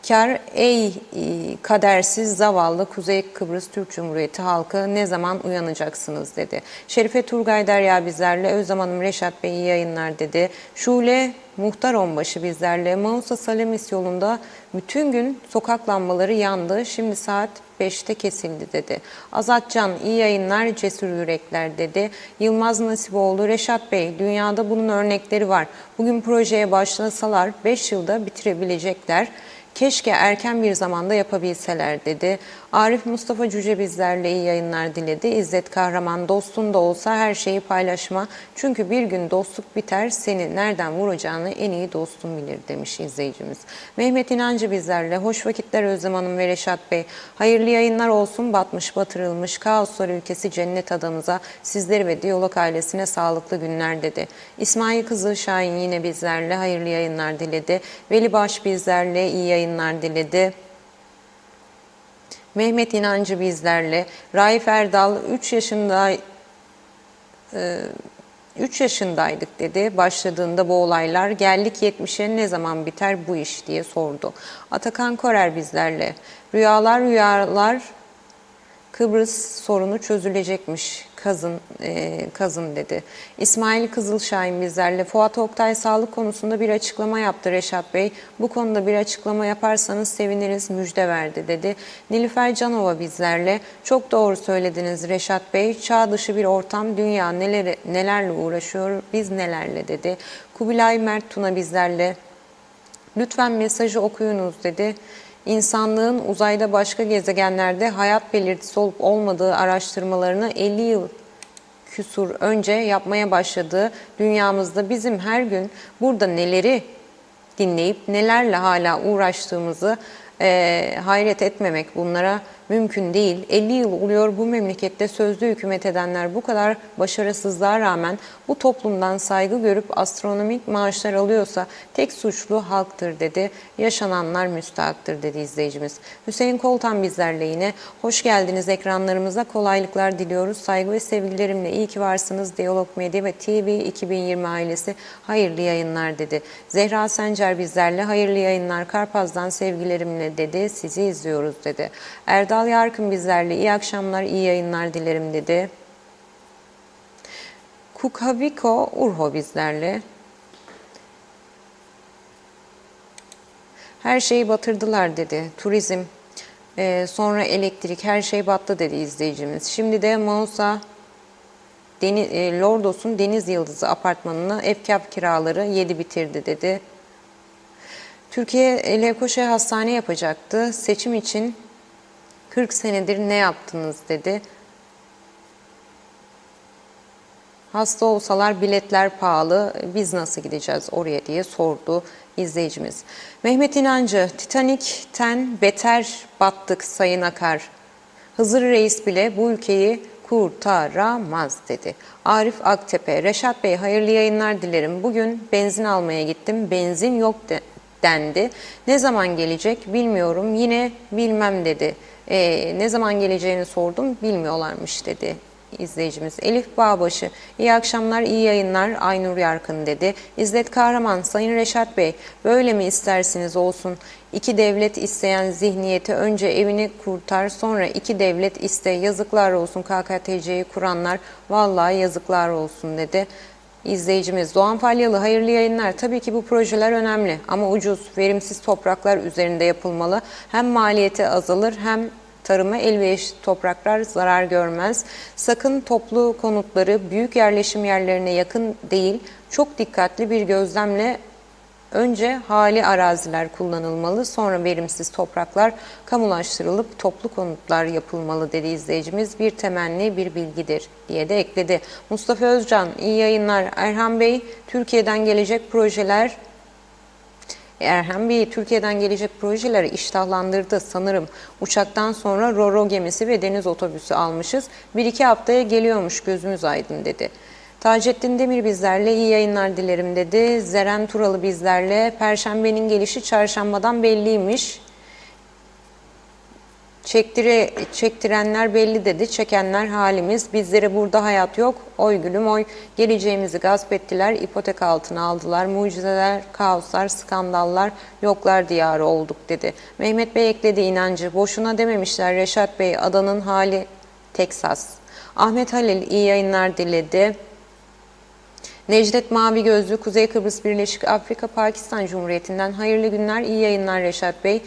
Kar ey kadersiz zavallı Kuzey Kıbrıs Türk Cumhuriyeti halkı ne zaman uyanacaksınız dedi. Şerife Turgay Derya bizlerle. Özlem Hanım, Reşat Bey iyi yayınlar dedi. Şule Muhtar Onbaşı bizlerle. Mausa Salamis yolunda bütün gün sokak lambaları yandı. Şimdi saat 5'te kesildi dedi. Azat Can iyi yayınlar cesur yürekler dedi. Yılmaz Nasiboğlu, Reşat Bey dünyada bunun örnekleri var. Bugün projeye başlasalar 5 yılda bitirebilecekler. Keşke erken bir zamanda yapabilseler dedi. Arif Mustafa Cüce bizlerle iyi yayınlar diledi. İzzet Kahraman dostun da olsa her şeyi paylaşma. Çünkü bir gün dostluk biter, seni nereden vuracağını en iyi dostun bilir demiş izleyicimiz. Mehmet İnancı bizlerle. Hoş vakitler Özlem Hanım ve Reşat Bey. Hayırlı yayınlar olsun batmış batırılmış kaoslar ülkesi cennet adamıza, sizleri ve Diyalog ailesine sağlıklı günler dedi. İsmail Kızıl Şahin yine bizlerle hayırlı yayınlar diledi. Veli Baş bizlerle iyi yayınlar diledi. Mehmet İnancı bizlerle. Raif Erdal 3 yaşındaydık dedi. Başladığında bu olaylar geldik 70'e ne zaman biter bu iş diye sordu. Atakan Korer bizlerle. Rüyalar Kıbrıs sorunu çözülecekmiş kazın dedi. İsmail Kızılşahin bizlerle. Fuat Oktay sağlık konusunda bir açıklama yaptı Reşat Bey. Bu konuda bir açıklama yaparsanız seviniriz müjde verdi dedi. Nilüfer Canova bizlerle. Çok doğru söylediniz Reşat Bey. Çağ dışı bir ortam, dünya nelerle uğraşıyor, biz nelerle dedi. Kubilay Mert Tuna bizlerle. Lütfen mesajı okuyunuz dedi. İnsanlığın uzayda başka gezegenlerde hayat belirtisi olup olmadığı araştırmalarını 50 yıl küsur önce yapmaya başladığı dünyamızda bizim her gün burada neleri dinleyip nelerle hala uğraştığımızı hayret etmemek bunlara mümkün değil. 50 yıl oluyor bu memlekette sözlü hükümet edenler bu kadar başarısızlığa rağmen bu toplumdan saygı görüp astronomik maaşlar alıyorsa tek suçlu halktır dedi. Yaşananlar müstahaktır dedi izleyicimiz. Hüseyin Koltan bizlerle yine. Hoş geldiniz ekranlarımıza. Kolaylıklar diliyoruz. Saygı ve sevgilerimle iyi ki varsınız. Diyalog Medya ve TV 2020 ailesi hayırlı yayınlar dedi. Zehra Sencer bizlerle hayırlı yayınlar. Karpaz'dan sevgilerimle dedi. Sizi izliyoruz dedi. Erdal Yarkın bizlerle iyi akşamlar, iyi yayınlar dilerim dedi. Kukaviko Urho bizlerle. Her şeyi batırdılar dedi. Turizm, sonra elektrik, her şey battı dedi izleyicimiz. Şimdi de Mausa Lordos'un Deniz Yıldızı apartmanına efkaf kiraları yedi bitirdi dedi. Türkiye Levkoşe hastane yapacaktı. Seçim için 40 senedir ne yaptınız dedi. Hasta olsalar biletler pahalı, biz nasıl gideceğiz oraya diye sordu izleyicimiz. Mehmet İnancı, Titanik'ten beter battık Sayın Akar. Hızır Reis bile bu ülkeyi kurtaramaz dedi. Arif Aktepe, Reşat Bey hayırlı yayınlar dilerim. Bugün benzin almaya gittim, benzin yok dendi. Ne zaman gelecek bilmiyorum, yine bilmem dedi. Ne zaman geleceğini sordum, bilmiyorlarmış dedi izleyicimiz. Elif Bağbaşı, iyi akşamlar, iyi yayınlar, Aynur Yarkın dedi. İzzet Kahraman, Sayın Reşat Bey, böyle mi istersiniz olsun? İki devlet isteyen zihniyeti önce evini kurtar, sonra iki devlet iste. Yazıklar olsun KKTC'yi kuranlar, vallahi yazıklar olsun dedi. İzleyicimiz Doğan Falyalı, hayırlı yayınlar. Tabii ki bu projeler önemli ama ucuz, verimsiz topraklar üzerinde yapılmalı. Hem maliyeti azalır hem tarıma elverişli topraklar zarar görmez. Sakın toplu konutları büyük yerleşim yerlerine yakın değil, çok dikkatli bir gözlemle önce hali araziler kullanılmalı, sonra verimsiz topraklar kamulaştırılıp toplu konutlar yapılmalı dedi izleyicimiz. Bir temenni bir bilgidir diye de ekledi. Mustafa Özcan, iyi yayınlar. Erhan Bey, Türkiye'den gelecek projeler iştahlandırdı sanırım. Uçaktan sonra Ro-Ro gemisi ve deniz otobüsü almışız. 1-2 haftaya geliyormuş, gözümüz aydın dedi. Taceddin Demir bizlerle iyi yayınlar dilerim dedi. Zeren Turalı bizlerle Perşembenin gelişi çarşambadan belliymiş. Çektirenler belli dedi, çekenler halimiz. Bizlere burada hayat yok, oy gülüm oy. Geleceğimizi gasp ettiler, ipotek altına aldılar. Mucizeler, kaoslar, skandallar, yoklar diyarı olduk dedi. Mehmet Bey ekledi inancı. Boşuna dememişler Reşat Bey, adanın hali Teksas. Ahmet Halil iyi yayınlar diledi. Necdet Mavi Gözlü, Kuzey Kıbrıs Birleşik Afrika Pakistan Cumhuriyeti'nden hayırlı günler, iyi yayınlar Reşat Bey.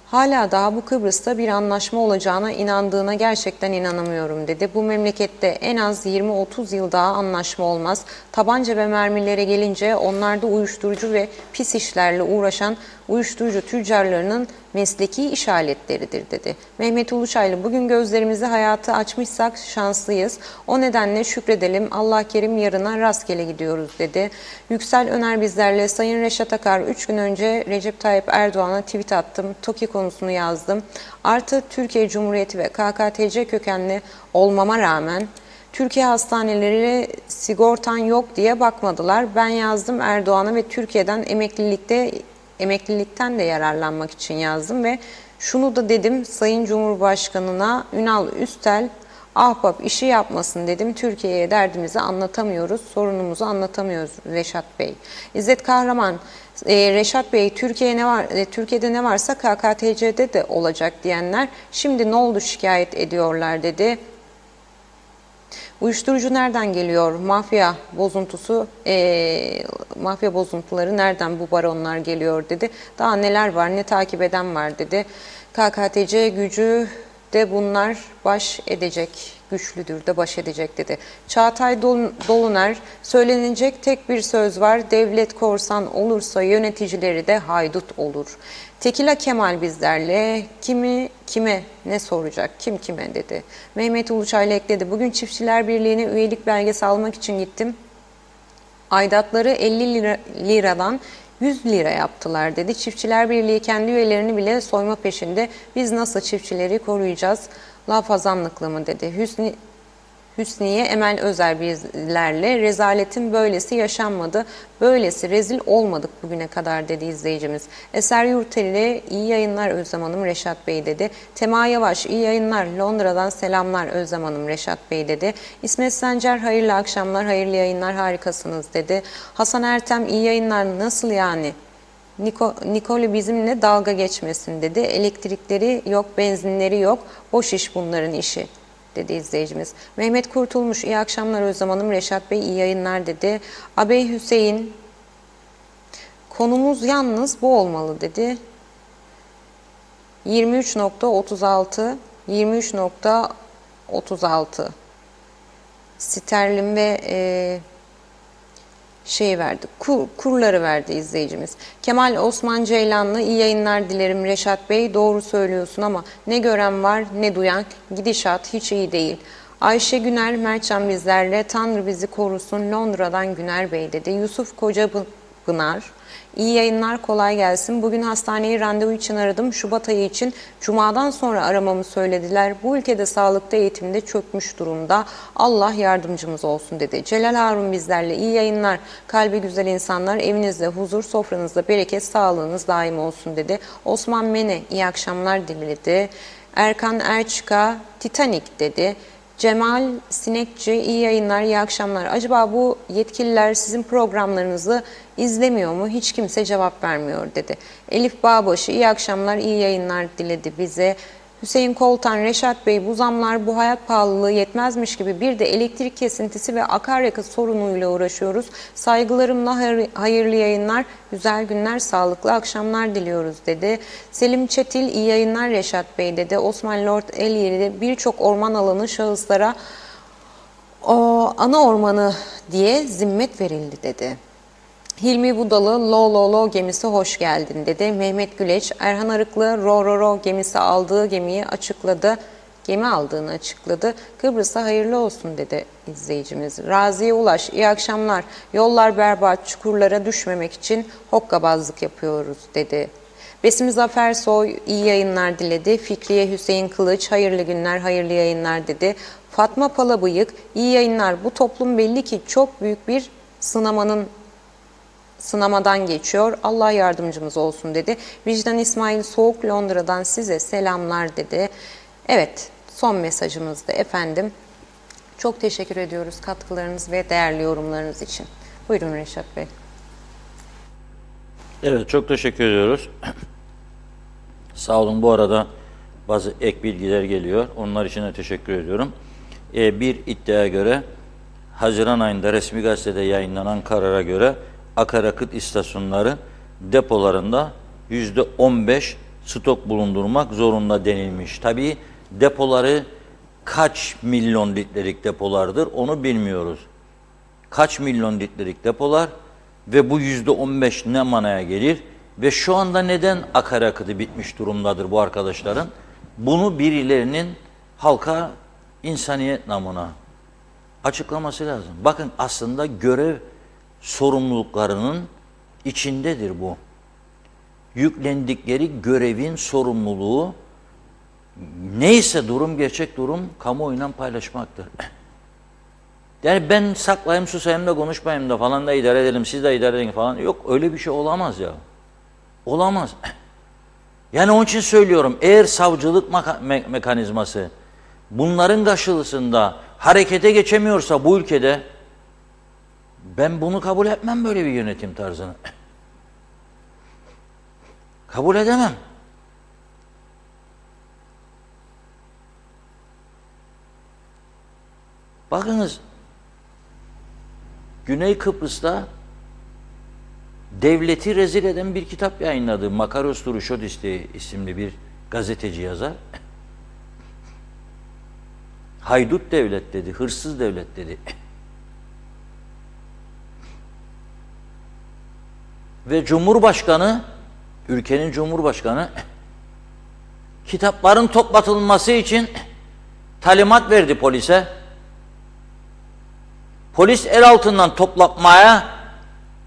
Hala daha bu Kıbrıs'ta bir anlaşma olacağına inandığına gerçekten inanamıyorum dedi. Bu memlekette en az 20-30 yıl daha anlaşma olmaz. Tabanca ve mermilere gelince onlar da uyuşturucu ve pis işlerle uğraşan uyuşturucu tüccarlarının mesleki işaretleridir dedi. Mehmet Uluçaylı, bugün gözlerimizi hayatı açmışsak şanslıyız. O nedenle şükredelim, Allah kerim, yarına rastgele gidiyoruz dedi. Yüksel Öner bizlerle Sayın Reşat Akar, 3 gün önce Recep Tayyip Erdoğan'a tweet attım. TOKİ konusunu yazdım. Artı Türkiye Cumhuriyeti ve KKTC kökenli olmama rağmen Türkiye hastaneleri sigortan yok diye bakmadılar. Ben yazdım Erdoğan'a ve Türkiye'den emeklilikten de yararlanmak için yazdım ve şunu da dedim Sayın Cumhurbaşkanı'na, Ünal Üstel ahbap işi yapmasın dedim. Türkiye'ye derdimizi anlatamıyoruz, sorunumuzu anlatamıyoruz Reşat Bey. İzzet Kahraman, Reşat Bey, Türkiye'de ne varsa KKTC'de de olacak diyenler şimdi ne oldu şikayet ediyorlar dedi. Uyuşturucu nereden geliyor? Mafya bozuntuları nereden bu baronlar geliyor dedi. Daha neler var, ne takip eden var dedi. KKTC gücü de bunlar baş edecek, güçlüdür de baş edecek dedi. Çağatay Doluner, söylenecek tek bir söz var, devlet korsan olursa yöneticileri de haydut olur. Tekila Kemal bizlerle, kimi kime ne soracak, kim kime dedi. Mehmet Uluçaylı ekledi, bugün Çiftçiler Birliği'ne üyelik belgesi almak için gittim. Aidatları 50 liradan 100 lira yaptılar dedi. Çiftçiler Birliği kendi üyelerini bile soyma peşinde. Biz nasıl çiftçileri koruyacağız? Laf azanlıklı mı dedi. Hüsniye Emel Özer bizlerle rezaletin böylesi yaşanmadı. Böylesi rezil olmadık bugüne kadar dedi izleyicimiz. Eser Yurteli iyi yayınlar Özlem Hanım Reşat Bey dedi. Tema Yavaş iyi yayınlar Londra'dan selamlar Özlem Hanım Reşat Bey dedi. İsmet Sencer hayırlı akşamlar hayırlı yayınlar harikasınız dedi. Hasan Ertem iyi yayınlar nasıl yani? Nikoli bizimle dalga geçmesin dedi. Elektrikleri yok, benzinleri yok. Boş iş bunların işi dedi izleyicimiz. Mehmet Kurtulmuş iyi akşamlar Özlem Hanım Reşat Bey iyi yayınlar dedi. Abey Hüseyin konumuz yalnız bu olmalı dedi. 23.36 23.36 sterlin ve verdi. Kurları verdi izleyicimiz. Kemal Osman Ceylanlı iyi yayınlar dilerim Reşat Bey. Doğru söylüyorsun ama ne gören var ne duyan. Gidişat hiç iyi değil. Ayşe Güner Mertcan bizlerle Tanrı bizi korusun Londra'dan Güner Bey dedi. Yusuf Kocapınar İyi yayınlar kolay gelsin. Bugün hastaneyi randevu için aradım. Şubat ayı için Cuma'dan sonra aramamı söylediler. Bu ülkede sağlıkta eğitimde çökmüş durumda. Allah yardımcımız olsun dedi. Celal Harun bizlerle iyi yayınlar. Kalbi güzel insanlar evinizde huzur sofranızda bereket sağlığınız daim olsun dedi. Osman Mene iyi akşamlar diledi. Erkan Erçika Titanic dedi. Cemal Sinekçi iyi yayınlar, iyi akşamlar. Acaba bu yetkililer sizin programlarınızı izlemiyor mu? Hiç kimse cevap vermiyor dedi. Elif Bağbaşı iyi akşamlar, iyi yayınlar diledi bize. Hüseyin Koltan, Reşat Bey bu zamlar bu hayat pahalılığı yetmezmiş gibi bir de elektrik kesintisi ve akaryakıt sorunuyla uğraşıyoruz. Saygılarımla hayırlı yayınlar, güzel günler, sağlıklı akşamlar diliyoruz dedi. Selim Çetil iyi yayınlar Reşat Bey dedi. Osman Lord Elyeri birçok orman alanı şahıslara ana ormanı diye zimmet verildi dedi. Hilmi Budalı, Lo gemisi hoş geldin dedi. Mehmet Güleç, Erhan Arıklı, Ro gemisi aldığı gemiyi açıkladı. Gemi aldığını açıkladı. Kıbrıs'a hayırlı olsun dedi izleyicimiz. Raziye Ulaş, iyi akşamlar. Yollar berbat, çukurlara düşmemek için hokkabazlık yapıyoruz dedi. Besim Zafer Soy, iyi yayınlar diledi. Fikriye Hüseyin Kılıç, hayırlı günler, hayırlı yayınlar dedi. Fatma Palabıyık, iyi yayınlar. Bu toplum belli ki çok büyük bir sınamadan geçiyor. Allah yardımcımız olsun dedi. Vicdan İsmail Soğuk Londra'dan size selamlar dedi. Evet, son mesajımızdı efendim. Çok teşekkür ediyoruz katkılarınız ve değerli yorumlarınız için. Buyurun Reşat Bey. Evet, çok teşekkür ediyoruz. Sağ olun. Bu arada bazı ek bilgiler geliyor. Onlar için de teşekkür ediyorum. Bir iddiaya göre Haziran ayında resmi gazetede yayınlanan karara göre akaryakıt istasyonları depolarında %15 stok bulundurmak zorunda denilmiş. Tabii depoları kaç milyon litrelik depolardır onu bilmiyoruz. Kaç milyon litrelik depolar ve bu %15 ne manaya gelir? Ve şu anda neden akaryakıtı bitmiş durumdadır bu arkadaşların? Bunu birilerinin halka insaniyet namına açıklaması lazım. Bakın aslında görev sorumluluklarının içindedir bu. Yüklendikleri görevin sorumluluğu neyse durum, gerçek durum kamuoyuyla paylaşmaktır. Yani ben saklayayım, susayım da konuşmayayım da falan da idare edelim, siz de idare edin falan. Yok, öyle bir şey olamaz ya. Olamaz. Yani onun için söylüyorum, eğer savcılık mekanizması bunların karşılığında harekete geçemiyorsa bu ülkede, ben bunu kabul etmem, böyle bir yönetim tarzını. Kabul edemem. Bakınız, Güney Kıbrıs'ta devleti rezil eden bir kitap yayınladı. Makaros Turuşodis isimli bir gazeteci yazar. Haydut devlet dedi, hırsız devlet dedi. Ve Cumhurbaşkanı, ülkenin Cumhurbaşkanı kitapların toplatılması için talimat verdi polise. Polis el altından toplatmaya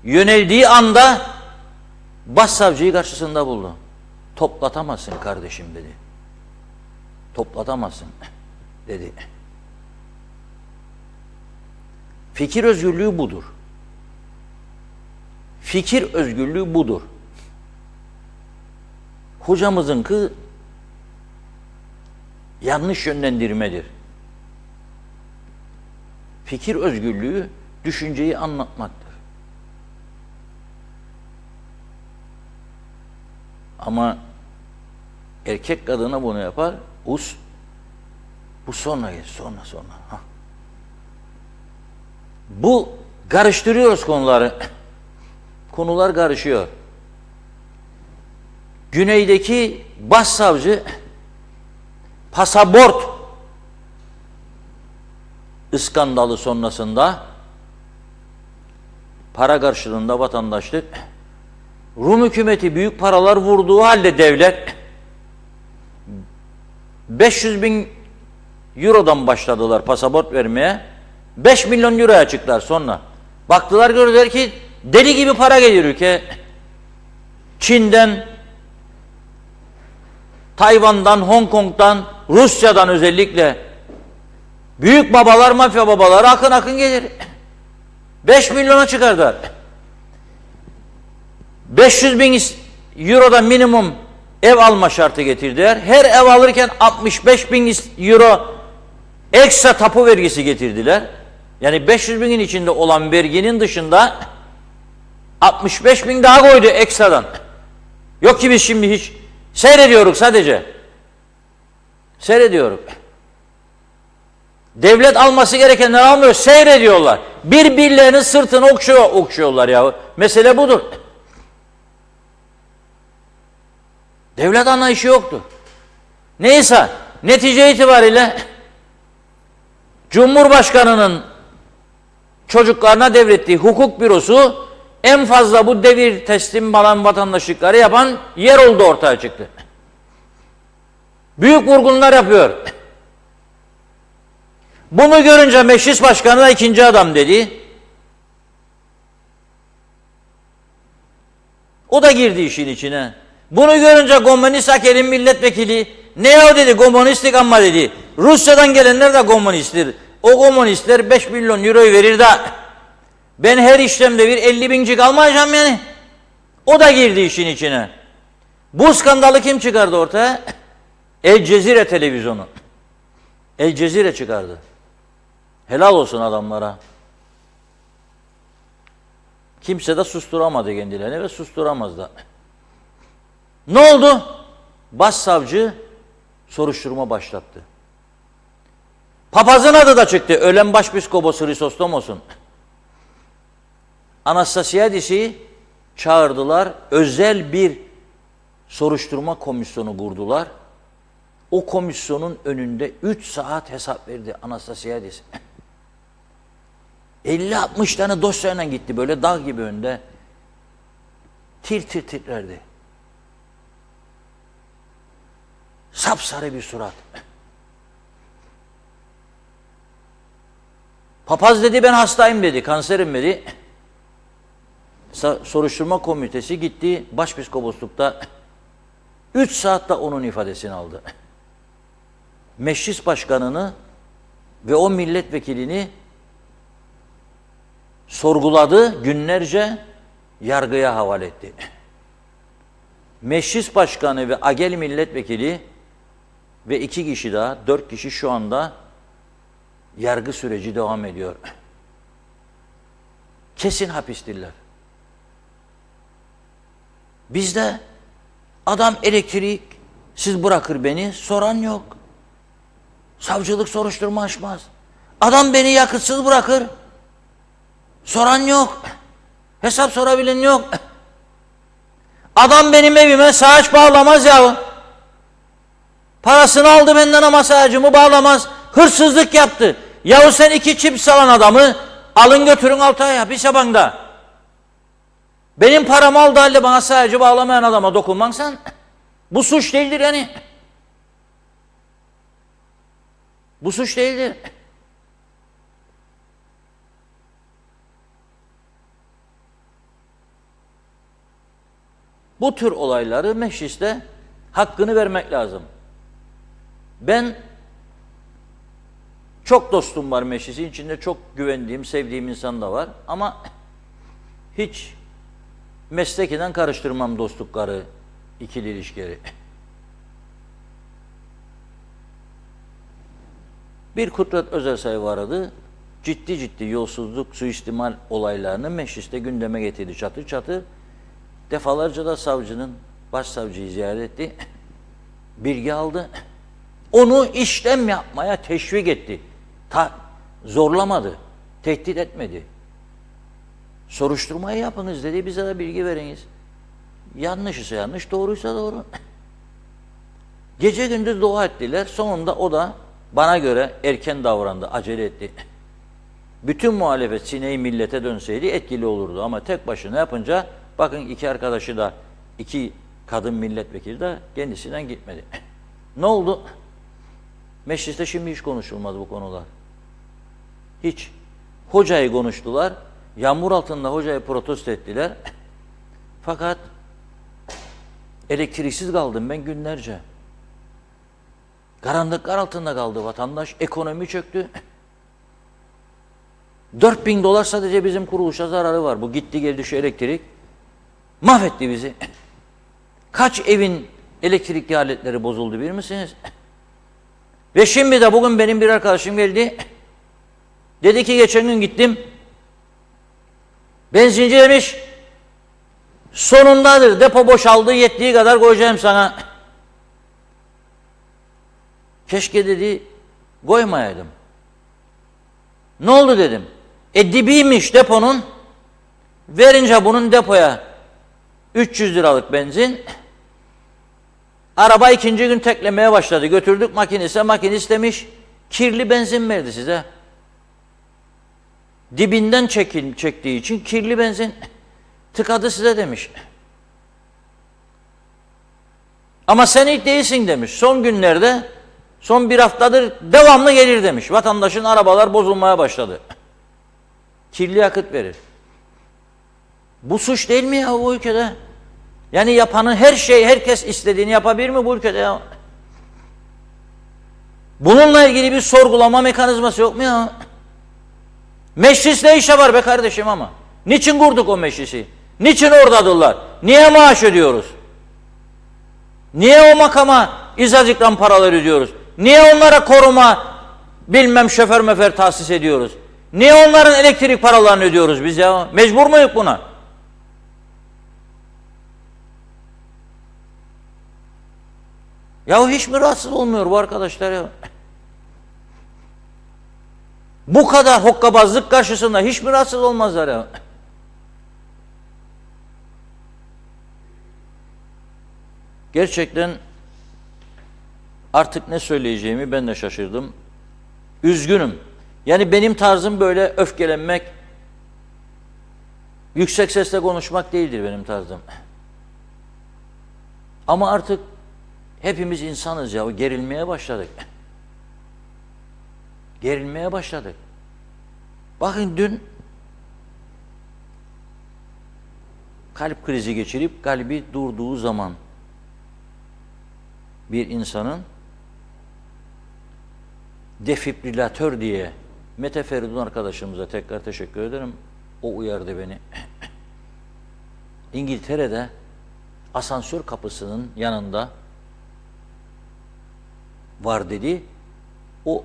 yöneldiği anda Başsavcıyı karşısında buldu. Toplatamazsın kardeşim dedi. Toplatamazsın dedi. Fikir özgürlüğü budur. Fikir özgürlüğü budur. Hocamızınki yanlış yönlendirmedir. Fikir özgürlüğü düşünceyi anlatmaktır. Ama erkek kadına bunu yapar, bu sonra gelir, sonra. Ha. Bu karıştırıyoruz konuları. Konular karışıyor. Güneydeki başsavcı pasaport iskandalı sonrasında para karşılığında vatandaşlık, Rum hükümeti büyük paralar vurduğu halde devlet 500.000 Euro'dan başladılar pasaport vermeye. 5 milyon euroya çıktılar sonra. Baktılar gördüler ki deli gibi para geliyor ülke. Çin'den, Tayvan'dan, Hong Kong'dan, Rusya'dan özellikle büyük babalar, mafya babaları akın gelir. 5 milyona çıkardılar. 500.000 Euro'da minimum ev alma şartı getirdiler. Her ev alırken 65.000 Euro ekstra tapu vergisi getirdiler. Yani 500.000'in içinde olan verginin dışında 65.000 daha koydu ekstradan. Yok ki biz şimdi hiç seyrediyoruz sadece. Seyrediyoruz. Devlet alması gerekenleri almıyor, seyrediyorlar. Birbirlerinin sırtını okşuyorlar ya. Mesele budur. Devlet anlayışı yoktu. Neyse, netice itibariyle Cumhurbaşkanı'nın çocuklarına devrettiği hukuk bürosu en fazla bu devir teslim olan vatandaşlıkları yapan yer oldu, ortaya çıktı. Büyük vurgunlar yapıyor. Bunu görünce meclis başkanı da ikinci adam dedi. O da girdi işin içine. Bunu görünce komünist Haker'in milletvekili ne o dedi, komünistlik ama dedi. Rusya'dan gelenler de komünisttir. O komünistler 5 milyon euroyu verir de ben her işlemde bir 50.000'cik almayacağım yani. O da girdi işin içine. Bu skandalı kim çıkardı ortaya? El Cezire televizyonu. El Cezire çıkardı. Helal olsun adamlara. Kimse de susturamadı kendilerini ve susturamaz da. Ne oldu? Başsavcı soruşturma başlattı. Papazın adı da çıktı. Ölen başpiskopos Hristostomos'un. Anastasiadis'i çağırdılar. Özel bir soruşturma komisyonu kurdular. O komisyonun önünde 3 saat hesap verdi Anastasiadis. 50-60 tane dosyayla gitti böyle dağ gibi önde. Tir titrerdi. Sapsarı bir surat. Papaz dedi ben hastayım dedi, kanserim dedi. Soruşturma komitesi gitti başpiskoposlukta 3 saatte onun ifadesini aldı. Meclis başkanını ve o milletvekilini sorguladı, günlerce yargıya havale etti. Meclis başkanı ve AGEL milletvekili ve 2 kişi daha, 4 kişi şu anda yargı süreci devam ediyor. Kesin hapistirler. Bizde adam elektrik siz bırakır beni, soran yok. Savcılık soruşturma açmaz. Adam beni yakıtsız bırakır, soran yok. Hesap sorabilen yok. Adam benim evime saç bağlamaz ya. Parasını aldı benden ama sağacımı bağlamaz. Hırsızlık yaptı. Yahu sen 2 çip salan adamı alın götürün 6 ay hapis yabanda. Benim paramı aldı halde bana sağacı bağlamayan adama dokunman sen. Bu suç değildir yani. Bu suç değildir. Bu tür olayları mecliste hakkını vermek lazım. Ben çok dostum var meclisin içinde, çok güvendiğim, sevdiğim insan da var ama hiç meslekiden karıştırmam dostlukları, ikili ilişkileri. Bir Kudret Özersay vardı. Ciddi yolsuzluk, suistimal olaylarını mecliste gündeme getirdi çatır çatır. Defalarca da savcının, başsavcıyı ziyaret etti. Bilgi aldı. Onu işlem yapmaya teşvik etti. Zorlamadı. Tehdit etmedi. Soruşturmayı yapınız dedi. Bize de bilgi veriniz. Yanlış ise yanlış, doğruysa doğru. Gece gündüz dua ettiler. Sonunda o da bana göre erken davrandı, acele etti. Bütün muhalefet sineği millete dönseydi etkili olurdu. Ama tek başına yapınca bakın iki arkadaşı da, iki kadın milletvekili de kendisinden gitmedi. Ne oldu? Mecliste şimdi hiç konuşulmadı bu konular. Hiç. Hocayı konuştular. Yağmur altında hocayı protesto ettiler. Fakat elektriksiz kaldım ben günlerce. Karanlıklar altında kaldı vatandaş. Ekonomi çöktü. 4.000 dolar sadece bizim kuruluşa zararı var. Bu gitti geldi şu elektrik. Mahvetti bizi. Kaç evin elektrikli aletleri bozuldu bilir misiniz? Ve şimdi de bugün benim bir arkadaşım geldi. Dedi ki geçen gün gittim. Benzinci demiş. Sonundadır. Depo boşaldı. Yettiği kadar koyacağım sana. Keşke dedi koymayaydım. Ne oldu dedim. Dibiymiş deponun. Verince bunun depoya 300 liralık benzin. Araba ikinci gün teklemeye başladı. Götürdük makinise. Makinist demiş kirli benzin verdi size. Dibinden çektiği için kirli benzin tıkadı size demiş. Ama sen ilk değilsin demiş. Son günlerde, son bir haftadır devamlı gelir demiş. Vatandaşın arabalar bozulmaya başladı. Kirli yakıt verir. Bu suç değil mi ya bu ülkede? Yani yapanın herkes istediğini yapabilir mi bu ülkede ya? Bununla ilgili bir sorgulama mekanizması yok mu ya? Meclis ne işe var be kardeşim ama? Niçin kurduk o meclisi? Niçin oradadırlar? Niye maaş ödüyoruz? Niye o makama izacıktan paralar ödüyoruz? Niye onlara koruma, bilmem şoför tahsis ediyoruz? Niye onların elektrik paralarını ödüyoruz biz ya? Mecbur muyuz buna? Ya hiç mi rahatsız olmuyor bu arkadaşlar ya? Bu kadar hokkabazlık karşısında hiç mi rahatsız olmazlar ya? Gerçekten artık ne söyleyeceğimi ben de şaşırdım. Üzgünüm. Yani benim tarzım böyle öfkelenmek, yüksek sesle konuşmak değildir benim tarzım. Ama artık hepimiz insanız ya, gerilmeye başladık. Gerilmeye başladık. Bakın dün kalp krizi geçirip kalbi durduğu zaman bir insanın defibrilatör diye Mete Feridun arkadaşımıza tekrar teşekkür ederim. O uyardı beni. İngiltere'de asansör kapısının yanında var dedi. O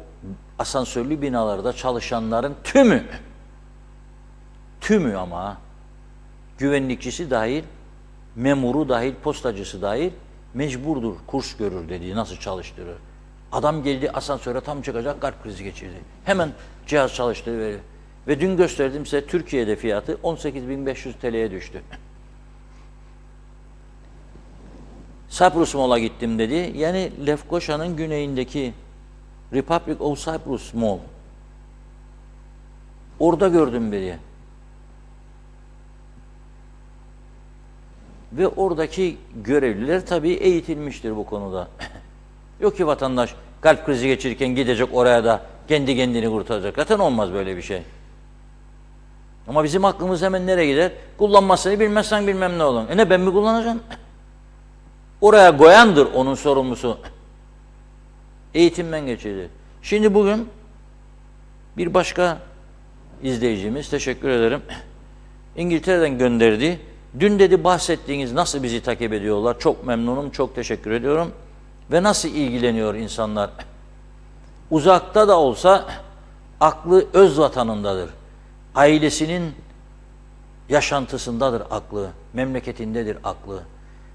asansörlü binalarda çalışanların tümü ama güvenlikçisi dahil, memuru dahil, postacısı dahil mecburdur, kurs görür dedi, nasıl çalıştırır. Adam geldi asansöre tam çıkacak, kalp krizi geçirdi. Hemen cihaz çalıştırıverir. Ve dün gösterdim size, Türkiye'de fiyatı 18.500 TL'ye düştü. Cyprus Mall'a gittim dedi. Yani Lefkoşa'nın güneyindeki Republic of Cyprus Mall. Orada gördüm biri. Ve oradaki görevliler tabii eğitilmiştir bu konuda. Yok ki vatandaş kalp krizi geçirirken gidecek oraya da kendi kendini kurtaracak. Zaten olmaz böyle bir şey. Ama bizim aklımız hemen nereye gider? Kullanmasını bilmezsen bilmem ne olur. Ne ben mi kullanacağım? Oraya koyandır onun sorumlusu. Eğitimden geçici. Şimdi bugün bir başka izleyicimiz, teşekkür ederim, İngiltere'den gönderdi. Dün dedi bahsettiğiniz nasıl bizi takip ediyorlar. Çok memnunum, çok teşekkür ediyorum. Ve nasıl ilgileniyor insanlar. Uzakta da olsa aklı öz vatanındadır. Ailesinin yaşantısındadır aklı. Memleketindedir aklı.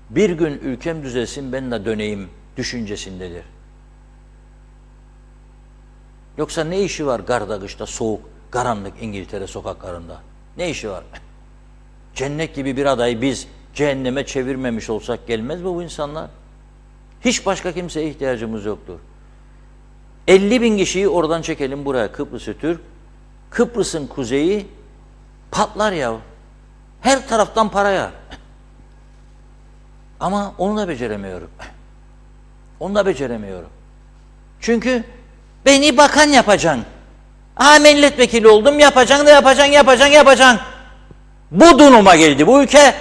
Bir gün ülkem düzelsin ben de döneyim düşüncesindedir. Yoksa ne işi var garda kışta soğuk, karanlık İngiltere sokaklarında? Ne işi var? Cennet gibi bir adayı biz cehenneme çevirmemiş olsak gelmez mi bu insanlar? Hiç başka kimseye ihtiyacımız yoktur. 50.000 kişiyi oradan çekelim buraya, Kıbrıs'ı Türk. Kıbrıs'ın kuzeyi patlar ya. Her taraftan para yağar. Ama onu da beceremiyorum. Onu da beceremiyorum. Çünkü beni bakan yapacaksın. Milletvekili oldum, yapacaksın. Bu duruma geldi bu ülke.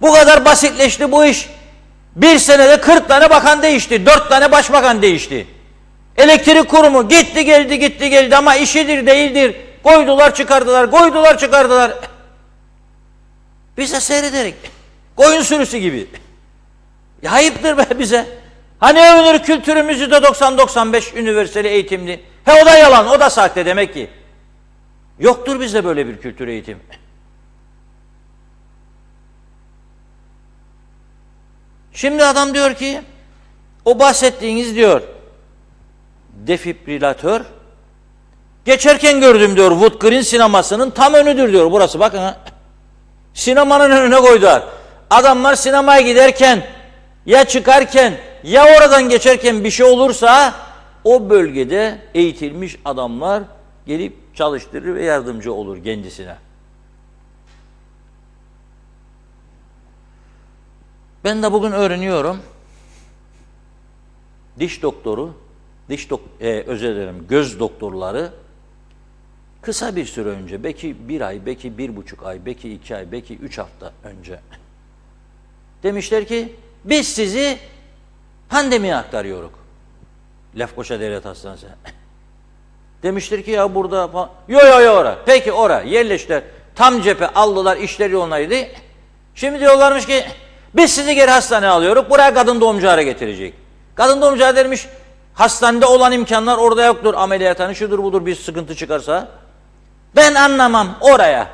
Bu kadar basitleşti bu iş. Bir senede 40 tane bakan değişti. 4 tane başbakan değişti. Elektrik kurumu gitti geldi ama işidir değildir. Koydular çıkardılar. Biz de seyrederek. Koyun sürüsü gibi. Ya ayıptır be bize. Hani övünür kültürümüzü de 90-95 üniversiteli eğitimli. O da yalan, o da sahte demek ki. Yoktur bizde böyle bir kültür eğitim. Şimdi adam diyor ki, o bahsettiğiniz diyor, defibrilatör, geçerken gördüm diyor, Wood Green sinemasının tam önüdür diyor, burası bakın ha. Sinemanın önüne koydular. Adamlar sinemaya giderken, ya çıkarken, ya oradan geçerken bir şey olursa, o bölgede eğitilmiş adamlar gelip çalıştırır ve yardımcı olur kendisine. Ben de bugün öğreniyorum. Özür dilerim, göz doktorları kısa bir süre önce, belki 1 ay, belki 1,5 ay, belki 2 ay, belki 3 hafta önce demişler ki biz sizi pandemiye aktarıyoruz. Lefkoşa Devlet Hastanesi. Demiştir ki ya burada yo ora. Peki ora yerleştiler. Tam cephe aldılar, işleri onaydı. Şimdi diyorlarmış ki biz sizi geri hastaneye alıyoruz. Buraya kadın doğumcuları getirecek. Kadın doğumcuları dermiş hastanede olan imkanlar orada yoktur. Ameliyathane şudur budur bir sıkıntı çıkarsa. Ben anlamam oraya.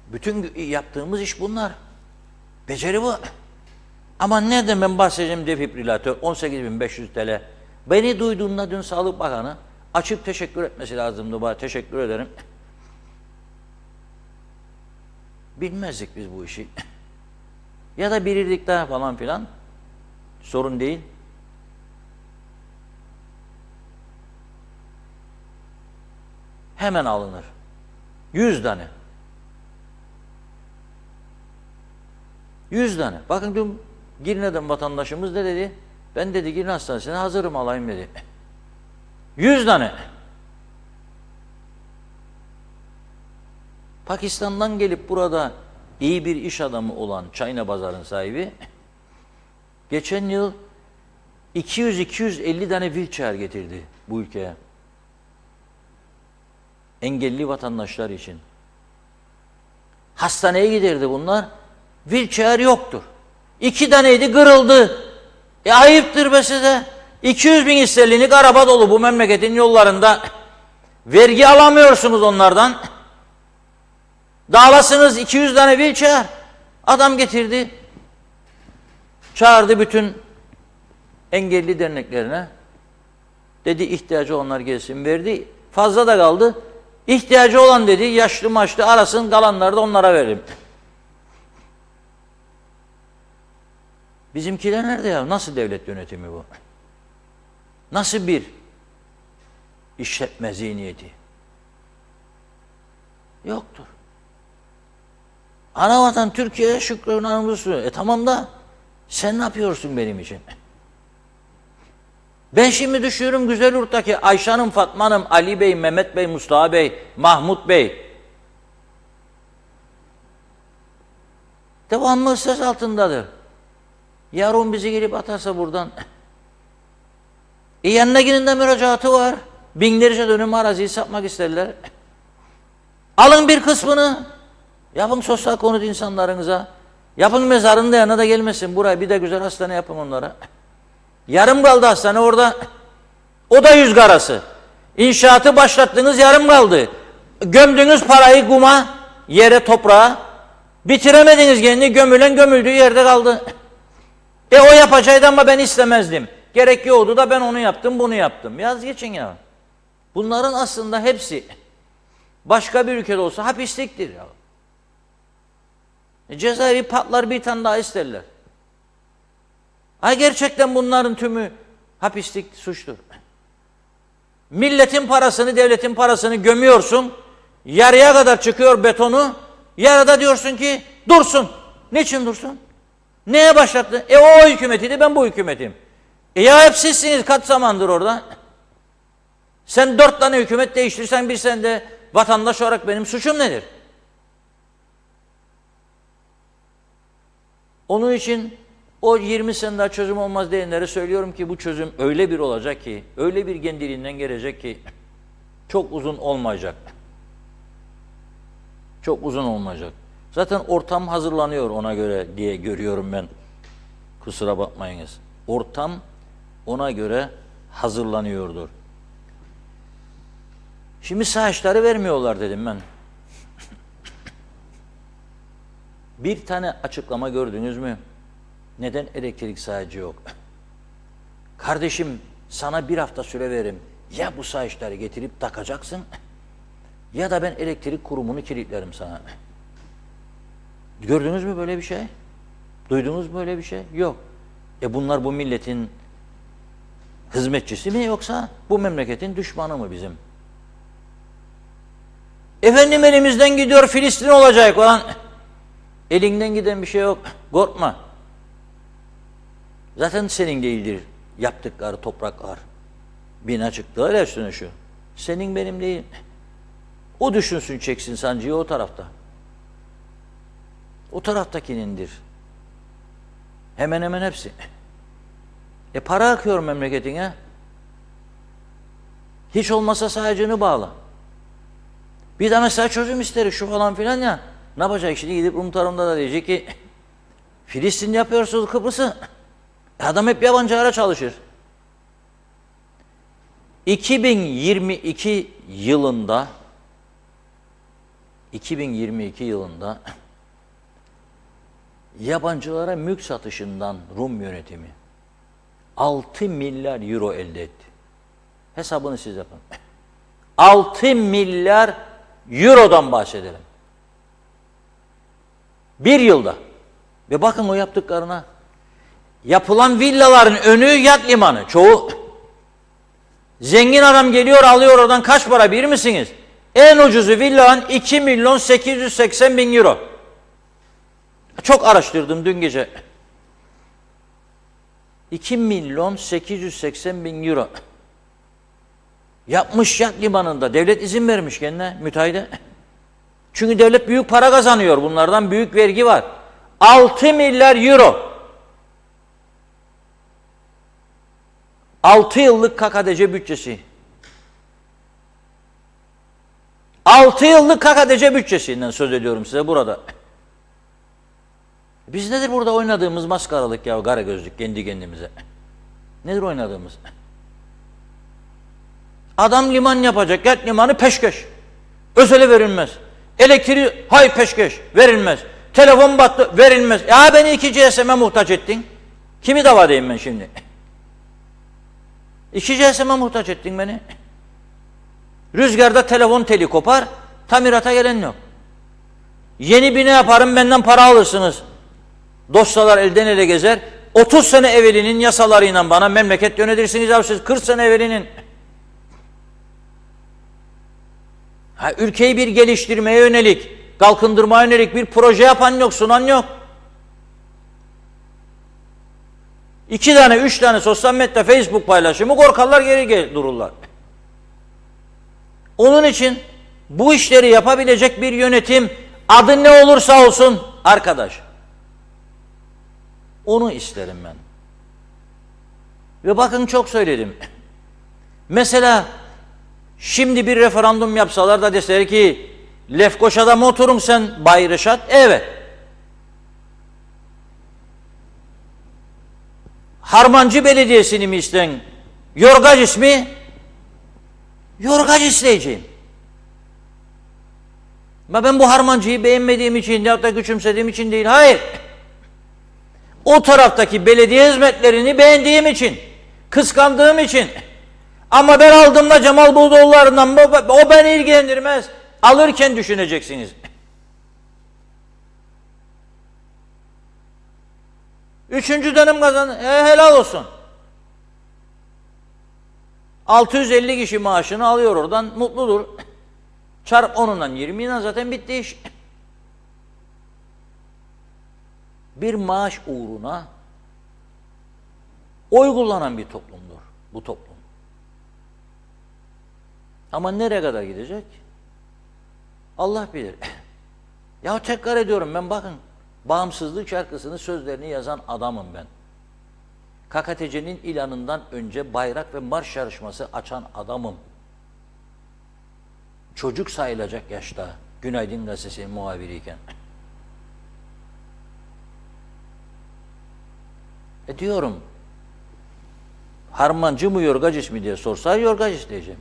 Bütün yaptığımız iş bunlar. Beceri bu. Ama nereden ben bahsedeceğim defibrilatör 18.500 TL. Beni duyduğunda dün Sağlık Bakanı açıp teşekkür etmesi lazımdı bana. Teşekkür ederim. Bilmezdik biz bu işi. Ya da bilirdik daha falan filan. Sorun değil. Hemen alınır. 100 tane. 100 tane. Bakın dün Girne'den vatandaşımız ne dedi? Ben dedi Girne Hastanesi'ne hazırım alayım dedi. 100 tane. Pakistan'dan gelip burada iyi bir iş adamı olan China Bazar'ın sahibi geçen yıl 200-250 tane wheelchair getirdi bu ülkeye. Engelli vatandaşlar için. Hastaneye giderdi bunlar. Wheelchair yoktur. 2 taneydi kırıldı. Ayıptır be size. 200.000 sterlinlik araba dolu bu memleketin yollarında. Vergi alamıyorsunuz onlardan. Dağlasınız 200 tane wheelchair. Adam getirdi. Çağırdı bütün engelli derneklerine. Dedi ihtiyacı olanlar gelsin verdi. Fazla da kaldı. İhtiyacı olan dedi yaşlı maçlı arasın kalanları da onlara veririm. Bizimkiler nerede ya? Nasıl devlet yönetimi bu? Nasıl bir işletme zihniyeti? Yoktur. Anavatan Türkiye'ye şükrün anımızı. Tamam da sen ne yapıyorsun benim için? Ben şimdi düşüyorum Güzelurt'taki Ayşe Hanım, Fatma Hanım, Ali Bey, Mehmet Bey, Mustafa Bey, Mahmut Bey. Devamlı ses altındadır. Yarın bizi gelip atarsa buradan. Yanına gidin de müracaatı var. Binlerce dönüm araziyi satmak isterler. Alın bir kısmını. Yapın sosyal konut insanlarınıza. Yapın mezarın da yanına da gelmesin. Buraya bir de güzel hastane yapın onlara. Yarım kaldı hastane orada. O da yüz karası. İnşaatı başlattınız, yarım kaldı. Gömdünüz parayı kuma, yere, toprağa. Bitiremediniz, kendi gömülen gömüldüğü yerde kaldı. O yapacaktı ama ben istemezdim. Gerek yoktu da ben onu yaptım, bunu yaptım. Yaz geçin ya. Bunların aslında hepsi başka bir ülkede olsa hapisliktir ya. Cezaevi patlar, bir tane daha isterler. Gerçekten bunların tümü hapislik, suçtur. Milletin parasını, devletin parasını gömüyorsun. Yarıya kadar çıkıyor betonu. Yarıda diyorsun ki dursun. Niçin dursun? Neye başlattı? O hükümetiydi, ben bu hükümetim. Ya hep sizsiniz kaç zamandır orada? Sen 4 tane hükümet değiştirsen bir sen de vatandaş olarak benim suçum nedir? Onun için o 20 sene daha çözüm olmaz diyenlere söylüyorum ki bu çözüm öyle bir olacak ki, öyle bir kendiliğinden gelecek ki çok uzun olmayacak. Çok uzun olmayacak. Zaten ortam hazırlanıyor ona göre diye görüyorum ben. Kusura bakmayınız. Ortam ona göre hazırlanıyordur. Şimdi sahaçları vermiyorlar dedim ben. Bir tane açıklama gördünüz mü? Neden elektrik sahacı yok? Kardeşim sana bir hafta süre veririm. Ya bu sahaçları getirip takacaksın ya da ben elektrik kurumunu kilitlerim sana. Gördünüz mü böyle bir şey? Duydunuz mu böyle bir şey? Yok. Bunlar bu milletin hizmetçisi mi yoksa bu memleketin düşmanı mı bizim? Efendim elimizden gidiyor Filistin olacak olan. Elinden giden bir şey yok. Korkma. Zaten senin değildir yaptıkları topraklar. Bina çıktı öyle üstüne şu. Senin benim değil. O düşünsün çeksin sancıyı o tarafta. O taraftakinindir. Hemen hemen hepsi. Para akıyor memleketine. Hiç olmasa sahacını bağla. Bir de mesela çözüm isteri şu falan filan ya. Ne yapacak şimdi gidip Rum tarımda da diyecek ki Filistin yapıyorsunuz Kıbrıs'ı. Adam hep yabancılara çalışır. 2022 yılında yabancılara mülk satışından Rum yönetimi 6 milyar euro elde etti. Hesabını siz yapın. 6 milyar eurodan bahsedelim. Bir yılda. Ve bakın o yaptıklarına. Yapılan villaların önü yat limanı. Çoğu. Zengin adam geliyor alıyor oradan kaç para bilir misiniz? En ucuzu villanın 2.880.000 euro. Çok araştırdım dün gece. 2.880.000 euro. Yapmış yat limanında. Devlet izin vermiş kendine müteahhide. Çünkü devlet büyük para kazanıyor. Bunlardan büyük vergi var. 6 milyar euro. 6 yıllık KKTC bütçesi. 6 yıllık KKTC bütçesinden söz ediyorum size burada. Biz nedir burada oynadığımız maskaralık ya, kara gözlük kendi kendimize. Nedir oynadığımız? Adam liman yapacak, yat limanı peşkeş. Özele verilmez. Elektriği hay peşkeş verilmez. Telefon battı verilmez. Ya beni 2 GSM'e muhtaç ettin. Kimi dava edeyim ben şimdi? 2 GSM'e muhtaç ettin beni. Rüzgarda telefon teli kopar, tamirata gelen yok. Yeni bina yaparım benden para alırsınız. Dosyalar elden ele gezer. 30 sene evvelinin yasalarıyla bana memleket yönetirsiniz ya siz 40 sene evvelinin. Ülkeyi bir geliştirmeye yönelik, kalkındırmaya yönelik bir proje yapan yok, sunan yok. 2 tane, 3 tane sosyal medya, Facebook paylaşımı korkarlar geri dururlar. Onun için bu işleri yapabilecek bir yönetim adı ne olursa olsun arkadaş. Onu isterim ben. Ve bakın çok söyledim. Mesela şimdi bir referandum yapsalar da deseler ki Lefkoşa'da mı oturun sen Bay Reşat? Evet. Harmancı Belediyesi'ni mi isten? Yorgaç mi? Yorgaç isteyeceğim. Ama ben bu Harmancı'yı beğenmediğim için ya da küçümsediğim için değil. Hayır. O taraftaki belediye hizmetlerini beğendiğim için, kıskandığım için. Ama ben aldığımda Cemal Buğdoğulları'ndan o beni ilgilendirmez. Alırken düşüneceksiniz. Üçüncü dönem kazan, helal olsun. 650 kişi maaşını alıyor oradan, mutludur. Çarp 10'undan 20'den zaten bitti iş. Bir maaş uğruna oy kullanan bir toplumdur bu toplum. Ama nereye kadar gidecek? Allah bilir. Ya tekrar ediyorum ben, bakın. Bağımsızlık şarkısının sözlerini yazan adamım ben. KKTC'nin ilanından önce bayrak ve marş yarışması açan adamım. Çocuk sayılacak yaşta Günaydın Gazetesi'nin muhabiriyken. Diyorum, Harmancı mı Yorgaç mı diye sorsa Yorgaç diyeceğim.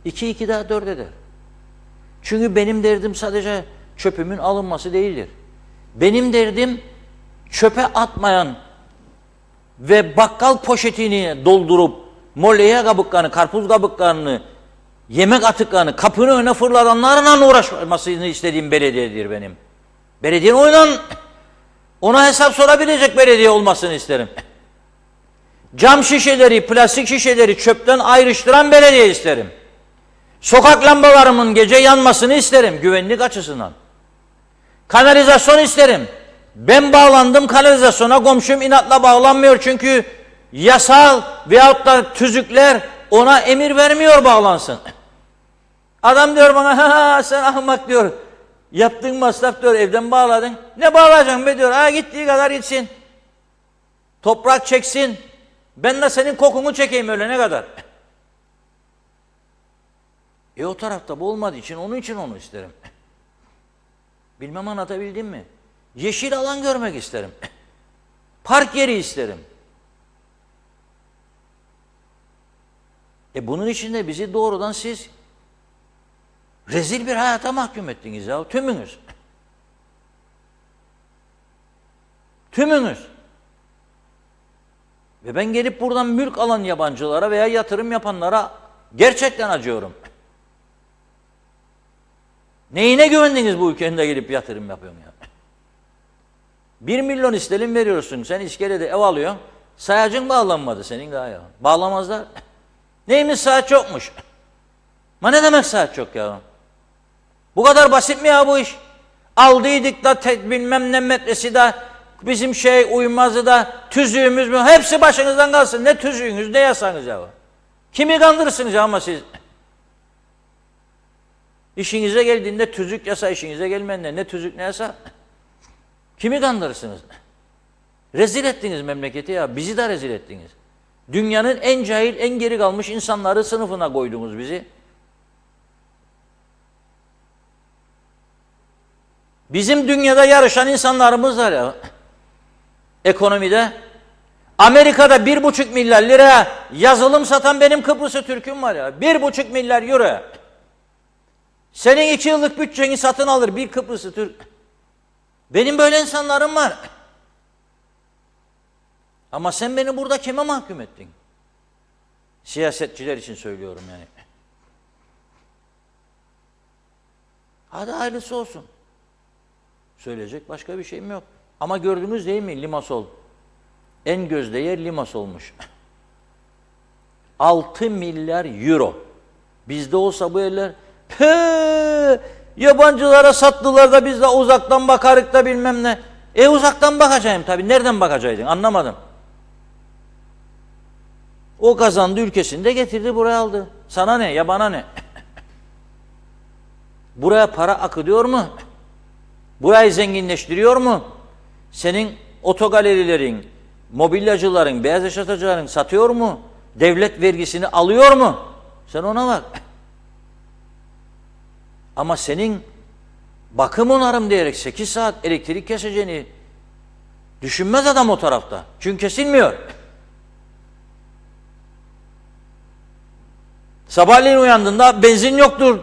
2 daha 4 eder. Çünkü benim derdim sadece çöpümün alınması değildir. Benim derdim çöpe atmayan ve bakkal poşetini doldurup molleye kabuklarını, karpuz kabuklarını, yemek atıklarını kapının önüne fırlatanlarla uğraşmasını istediğim belediyedir benim. Belediyenin ona hesap sorabilecek belediye olmasını isterim. Cam şişeleri, plastik şişeleri çöpten ayrıştıran belediye isterim. Sokak lambalarımın gece yanmasını isterim güvenlik açısından. Kanalizasyon isterim. Ben bağlandım kanalizasyona, komşum inatla bağlanmıyor çünkü yasal veyahut da tüzükler ona emir vermiyor bağlansın. Adam diyor bana, ha sen ahmak diyor. Yaptığın masraf diyor, evden bağladın. Ne bağlayacaksın be diyor. Ha gittiği kadar gitsin. Toprak çeksin. Ben de senin kokunu çekeyim ölene kadar. O tarafta bu olmadığı için onun için onu isterim. Bilmem anlatabildim mi? Yeşil alan görmek isterim. Park yeri isterim. Bunun için de bizi doğrudan siz rezil bir hayata mahkum ettiniz ya. Tümünüz. Tümünüz. Ve ben gelip buradan mülk alan yabancılara veya yatırım yapanlara gerçekten acıyorum. Neyine güvendiniz bu ülkenin de gelip yatırım yapıyorsun ya? 1 milyon istelim veriyorsun. Sen iskelede ev alıyorsun. Sayacın bağlanmadı senin daha ya. Bağlamazlar. Neymiş saat çokmuş. Ma ne demek saat çok ya? Bu kadar basit mi ya bu iş? Aldıydık da bilmem ne metresi de bizim uymazı da tüzüğümüz mü? Hepsi başınızdan kalsın. Ne tüzüğünüz ne yasanız ya? Kimi kandırırsınız ya ama siz? İşinize geldiğinde tüzük yasa, işinize gelmeyenler ne tüzük ne yasa? Kimi kandırırsınız? Rezil ettiniz memleketi ya. Bizi de rezil ettiniz. Dünyanın en cahil, en geri kalmış insanları sınıfına koydunuz bizi. Bizim dünyada yarışan insanlarımız var ya. Ekonomide. Amerika'da 1,5 milyar liraya yazılım satan benim Kıbrıs'ı Türk'üm var ya. 1,5 milyar euro. Senin 2 yıllık bütçeni satın alır bir Kıbrıs'ı Türk. Benim böyle insanlarım var. Ama sen beni burada kime mahkum ettin? Siyasetçiler için söylüyorum yani. Hadi hayırlısı olsun. Söyleyecek başka bir şeyim yok. Ama gördünüz değil mi Limassol? En gözde yer Limassol'muş. 6 milyar euro. Bizde olsa bu yerler yabancılara sattılar da biz de uzaktan bakarık da bilmem ne. Uzaktan bakacağım tabii. Nereden bakacaktın? Anlamadım. O kazandı ülkesinde getirdi buraya aldı. Sana ne? Ya bana ne? Buraya para akıtıyor mu? Burayı zenginleştiriyor mu? Senin otogalerilerin, mobilyacıların, beyaz eşyacıların satıyor mu? Devlet vergisini alıyor mu? Sen ona bak. Ama senin bakım onarım diyerek 8 saat elektrik keseceğini düşünmez adam o tarafta. Çünkü kesilmiyor. Sabahleyin uyandığında benzin yoktur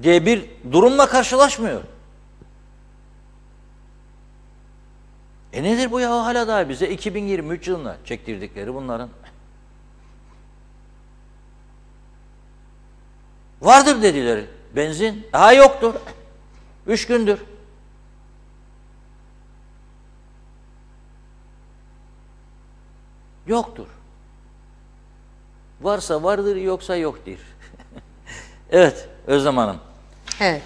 diye bir durumla karşılaşmıyor. Nedir bu ya hala daha bize 2023 yılında çektirdikleri bunların? Vardır dediler benzin. Daha yoktur. 3 gündür. Yoktur. Varsa vardır, yoksa yoktur. Evet, Özlem Hanım. Evet.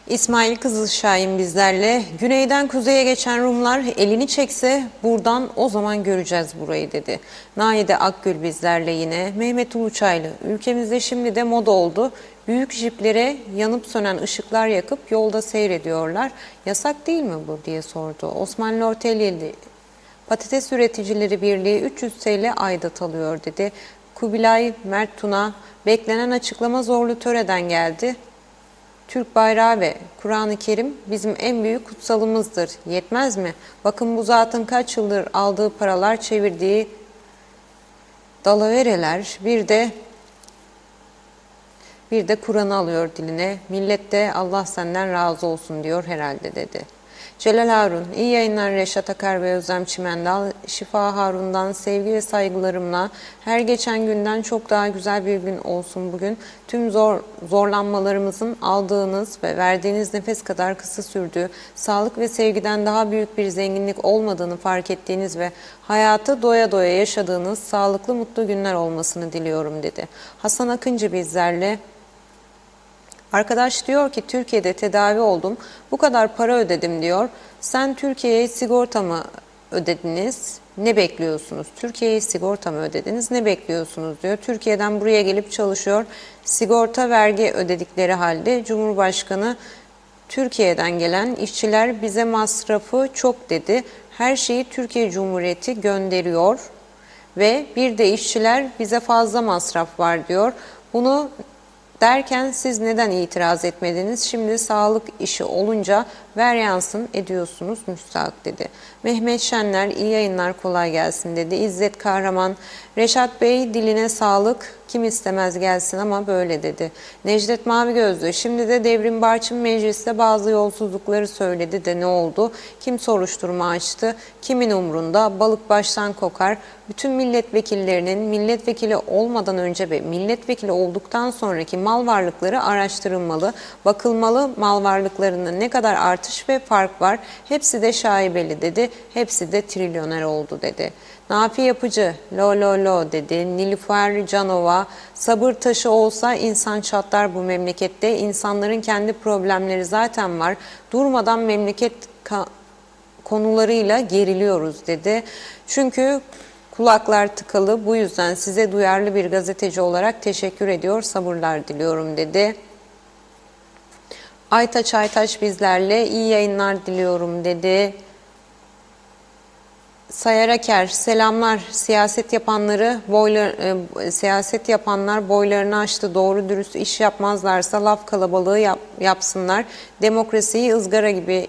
İsmail Kızılşahin bizlerle. Güneyden kuzeye geçen Rumlar elini çekse buradan o zaman göreceğiz burayı dedi. Naide Akgül bizlerle yine. Mehmet Uluçaylı. Ülkemizde şimdi de moda oldu. Büyük jiplere yanıp sönen ışıklar yakıp yolda seyrediyorlar. Yasak değil mi bu diye sordu. Osman Lorteliyeli. Patates Üreticileri Birliği 300 TL aidat alıyor dedi. Kubilay Mert Tuna. Beklenen açıklama Zorlu Töre'den geldi. Türk bayrağı ve Kur'an-ı Kerim bizim en büyük kutsalımızdır. Yetmez mi? Bakın bu zatın kaç yıldır aldığı paralar, çevirdiği dalavereler, bir de Kur'an'ı alıyor diline. Millet de Allah senden razı olsun diyor herhalde dedi. Celal Harun, iyi yayınlar Reşat Akar ve Özlem Çimendal. Şifa Harun'dan sevgi ve saygılarımla her geçen günden çok daha güzel bir gün olsun bugün. Tüm zorlanmalarımızın aldığınız ve verdiğiniz nefes kadar kısa sürdüğü, sağlık ve sevgiden daha büyük bir zenginlik olmadığını fark ettiğiniz ve hayatı doya doya yaşadığınız sağlıklı mutlu günler olmasını diliyorum dedi. Hasan Akıncı bizlerle. Arkadaş diyor ki Türkiye'de tedavi oldum, bu kadar para ödedim diyor. Sen Türkiye'ye sigorta mı ödediniz, ne bekliyorsunuz? Türkiye'ye sigorta mı ödediniz, ne bekliyorsunuz diyor. Türkiye'den buraya gelip çalışıyor, sigorta vergi ödedikleri halde Cumhurbaşkanı Türkiye'den gelen işçiler bize masrafı çok dedi. Her şeyi Türkiye Cumhuriyeti gönderiyor ve bir de işçiler bize fazla masraf var diyor. Bunu derken siz neden itiraz etmediniz? Şimdi sağlık işi olunca ver yansın ediyorsunuz müstahak dedi. Mehmet Şenler iyi yayınlar kolay gelsin dedi. İzzet Kahraman, Reşat Bey diline sağlık, kim istemez gelsin ama böyle dedi. Necdet Mavigözlü, şimdi de Devrim Barçın mecliste bazı yolsuzlukları söyledi de ne oldu? Kim soruşturma açtı? Kimin umrunda? Balık baştan kokar. Bütün milletvekillerinin milletvekili olmadan önce ve milletvekili olduktan sonraki mal varlıkları araştırılmalı, bakılmalı, mal varlıklarında ne kadar artış ve fark var. Hepsi de şaibeli dedi. Hepsi de trilyoner oldu dedi. Nafi Yapıcı, lo dedi. Nilüfer Canova, sabır taşı olsa insan çatlar bu memlekette. İnsanların kendi problemleri zaten var. Durmadan memleket konularıyla geriliyoruz dedi. Çünkü kulaklar tıkalı, bu yüzden size duyarlı bir gazeteci olarak teşekkür ediyor, sabırlar diliyorum dedi. Aytaç bizlerle iyi yayınlar diliyorum dedi. Sayar Aker, selamlar. Siyaset yapanlar boylarını aştı. Doğru dürüst iş yapmazlarsa laf kalabalığı yapsınlar. Demokrasiyi ızgara gibi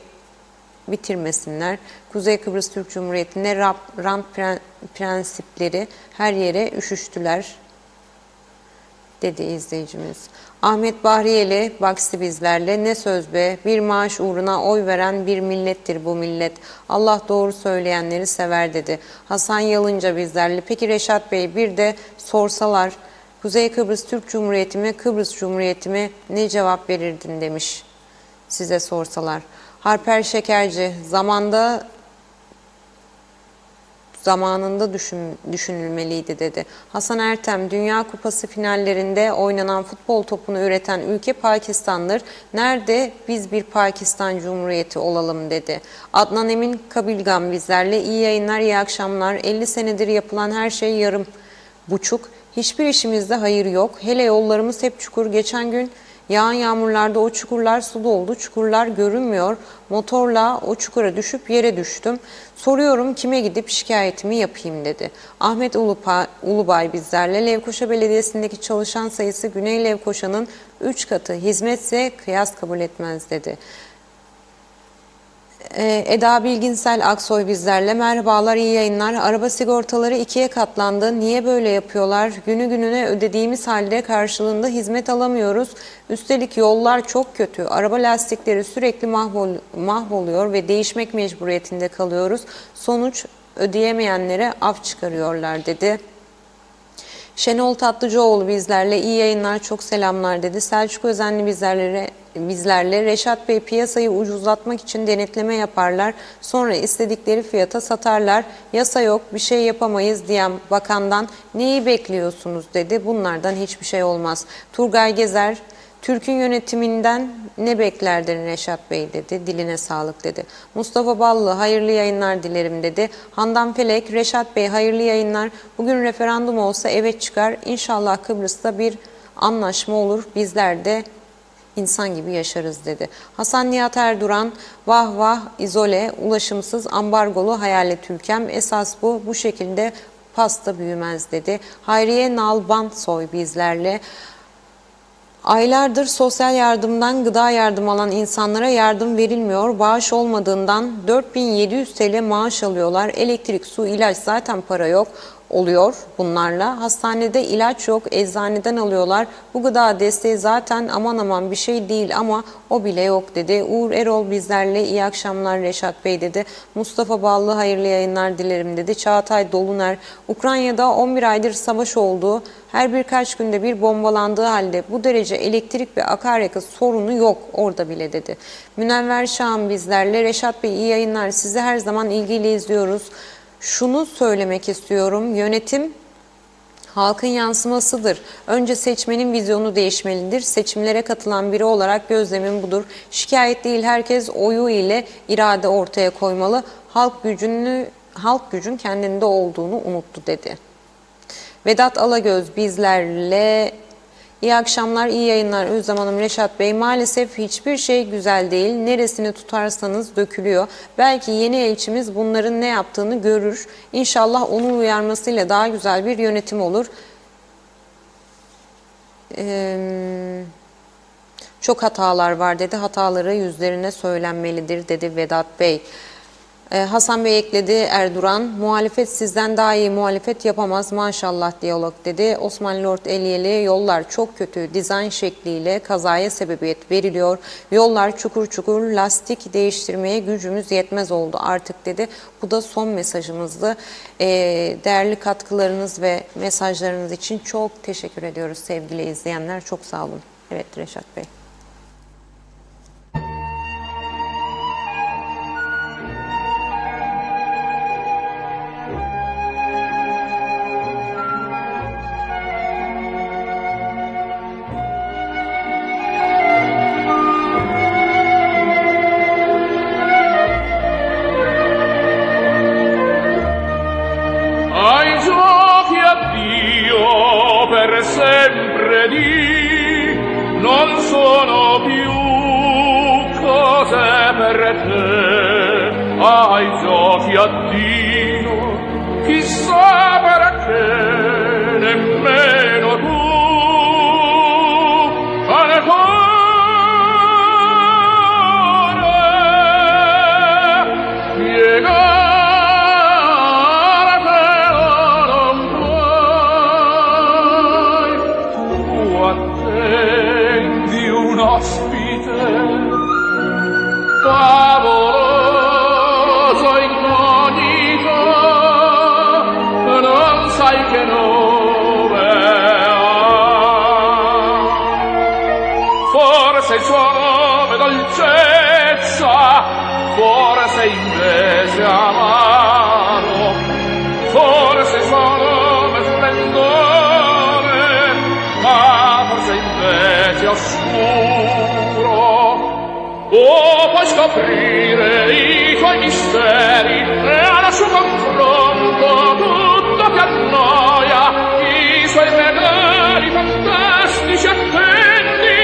bitirmesinler. Kuzey Kıbrıs Türk Cumhuriyeti'nde rant prensipleri her yere üşüştüler dedi izleyicimiz. Ahmet Bahriyeli Baksi bizlerle. Ne söz be, bir maaş uğruna oy veren bir millettir bu millet. Allah doğru söyleyenleri sever dedi. Hasan Yalınca bizlerle. Peki Reşat Bey, bir de sorsalar Kuzey Kıbrıs Türk Cumhuriyeti mi, Kıbrıs Cumhuriyeti mi, ne cevap verirdin demiş size sorsalar. Harper Şekerci, zamanında düşünülmeliydi dedi. Hasan Ertem, Dünya Kupası finallerinde oynanan futbol topunu üreten ülke Pakistan'dır. Nerede biz bir Pakistan Cumhuriyeti olalım dedi. Adnan Emin Kabilgam bizlerle. İyi yayınlar, iyi akşamlar. 50 senedir yapılan her şey yarım buçuk. Hiçbir işimizde hayır yok. Hele yollarımız hep çukur. Geçen gün Yağan yağmurlarda o çukurlar su doldu, çukurlar görünmüyor. Motorla o çukura düşüp yere düştüm. Soruyorum kime gidip şikayetimi yapayım dedi. Ahmet Ulubay bizlerle. Lefkoşa Belediyesi'ndeki çalışan sayısı Güney Lefkoşa'nın 3 katı. Hizmetse kıyas kabul etmez dedi. Eda Bilginsel Aksoy bizlerle. Merhabalar, iyi yayınlar. Araba sigortaları 2'ye katlandı. Niye böyle yapıyorlar? Günü gününe ödediğimiz halde karşılığında hizmet alamıyoruz. Üstelik yollar çok kötü. Araba lastikleri sürekli mahvoluyor ve değişmek mecburiyetinde kalıyoruz. Sonuç ödeyemeyenlere af çıkarıyorlar dedi. Şenol Tatlıcıoğlu bizlerle. İyi yayınlar, çok selamlar dedi. Selçuk Özenli bizlerle. Reşat Bey, piyasayı ucuzlatmak için denetleme yaparlar. Sonra istedikleri fiyata satarlar. Yasa yok, bir şey yapamayız diyen bakandan neyi bekliyorsunuz dedi. Bunlardan hiçbir şey olmaz. Turgay Gezer, Türk'ün yönetiminden ne beklerdin Reşat Bey dedi. Diline sağlık dedi. Mustafa Ballı, hayırlı yayınlar dilerim dedi. Handan Felek, Reşat Bey hayırlı yayınlar. Bugün referandum olsa evet çıkar. İnşallah Kıbrıs'ta bir anlaşma olur. Bizler de İnsan gibi yaşarız dedi. Hasan Nihat Erduran, vah vah izole, ulaşımsız, ambargolu hayalet ülkem. Esas bu şekilde pasta büyümez dedi. Hayriye Nalbantsoy bizlerle. Aylardır sosyal yardımdan gıda yardım alan insanlara yardım verilmiyor. Bağış olmadığından 4700 TL maaş alıyorlar. Elektrik, su, ilaç, zaten para yok oluyor bunlarla. Hastanede ilaç yok, eczaneden alıyorlar. Bu gıda desteği zaten aman aman bir şey değil ama o bile yok dedi. Uğur Erol bizlerle, iyi akşamlar Reşat Bey dedi. Mustafa Ballı, hayırlı yayınlar dilerim dedi. Çağatay Doluner, Ukrayna'da 11 aydır savaş olduğu, her birkaç günde bir bombalandığı halde bu derece elektrik ve akaryakıt sorunu yok orada bile dedi. Münevver Şahan bizlerle. Reşat Bey iyi yayınlar, sizi her zaman ilgiyle izliyoruz. Şunu söylemek istiyorum, yönetim halkın yansımasıdır. Önce seçmenin vizyonu değişmelidir. Seçimlere katılan biri olarak gözlemim budur. Şikayet değil, herkes oyu ile irade ortaya koymalı. Halk gücün kendinde olduğunu unuttu dedi. Vedat Alagöz bizlerle. İyi akşamlar, iyi yayınlar Özlem Hanım, Reşat Bey. Maalesef hiçbir şey güzel değil. Neresini tutarsanız dökülüyor. Belki yeni elçimiz bunların ne yaptığını görür. İnşallah onun uyarmasıyla daha güzel bir yönetim olur. Çok hatalar var dedi. Hataları yüzlerine söylenmelidir dedi Vedat Bey. Hasan Bey ekledi, Erduran, muhalefet sizden daha iyi muhalefet yapamaz maşallah diyalog dedi. Osman Lord Eliyeli, yollar çok kötü, dizayn şekliyle kazaya sebebiyet veriliyor. Yollar çukur çukur, lastik değiştirmeye gücümüz yetmez oldu artık dedi. Bu da son mesajımızdı. Değerli katkılarınız ve mesajlarınız için çok teşekkür ediyoruz sevgili izleyenler. Çok sağ olun. Evet Reşat Bey. Non sono più cose per te, ai giochi addio, chissà perché, nemmeno tu, ancora, piegare non puoi, tu attendi un ospite, favoloso incognito, non sai che nome ha. Forse il suo nome dolcezza, forse invece amaro, forse il suo nome splendore, ma forse invece oscuro. Oh, puoi scoprire i tuoi misteri e al suo confronto tutto ti annoia, i suoi vederi fantastici attendi.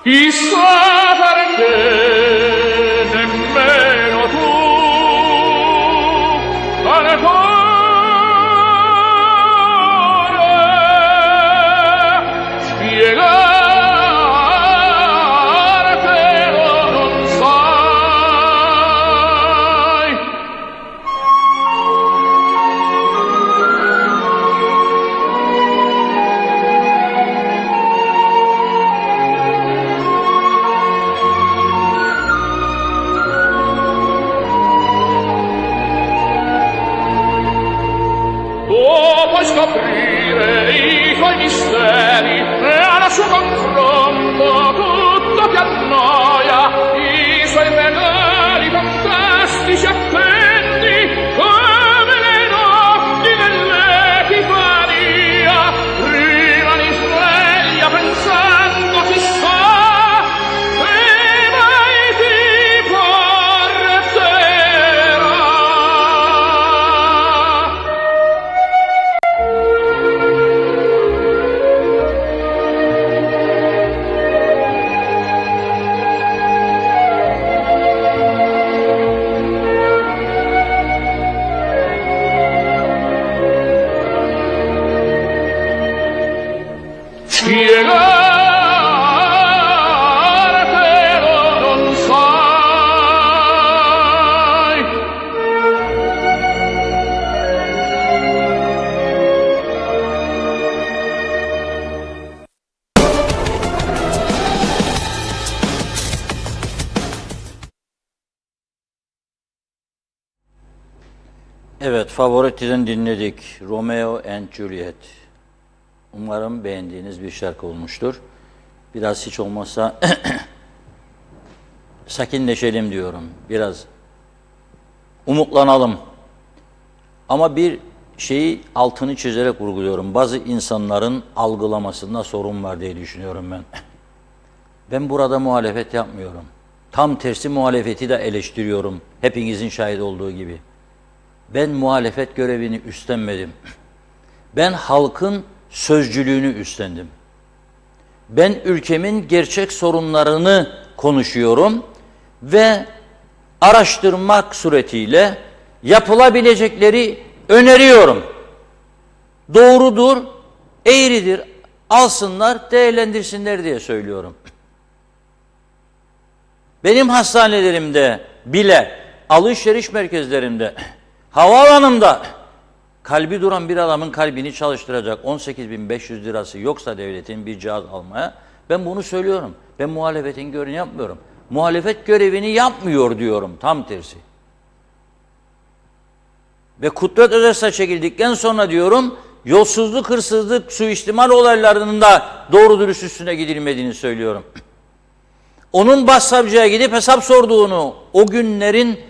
Chissà perché nemmeno tu al cuore spiegartelo non sai. Puoi scoprire i tuoi misteri e al suo confronto tutto ti annoia, i suoi regali fantastici appendi come le notti dell'Epifania. Prima li sveglia pensando chissà se mai ti porterà. Spiegartelo non sai. Evet, Favoriti'den dinledik. Romeo and Juliet. Umarım beğendiğiniz bir şarkı olmuştur. Biraz hiç olmazsa sakinleşelim diyorum. Biraz umutlanalım. Ama bir şeyi altını çizerek vurguluyorum. Bazı insanların algılamasında sorun var diye düşünüyorum ben. Ben burada muhalefet yapmıyorum. Tam tersi muhalefeti de eleştiriyorum. Hepinizin şahit olduğu gibi. Ben muhalefet görevini üstlenmedim. Ben halkın sözcülüğünü üstlendim. Ben ülkemin gerçek sorunlarını konuşuyorum ve araştırmak suretiyle yapılabilecekleri öneriyorum. Doğrudur, eğridir, alsınlar, değerlendirsinler diye söylüyorum. Benim hastanelerimde bile, alışveriş merkezlerimde, havaalanında kalbi duran bir adamın kalbini çalıştıracak 18.500 lirası yoksa devletin bir cihaz almaya, ben bunu söylüyorum. Ben muhalefetin görevini yapmıyorum. Muhalefet görevini yapmıyor diyorum, tam tersi. Ve Kudret Özers'e çekildikten sonra diyorum, yolsuzluk, hırsızlık, suistimal olaylarının da doğru dürüst üstüne gidilmediğini söylüyorum. Onun başsavcıya gidip hesap sorduğunu, o günlerin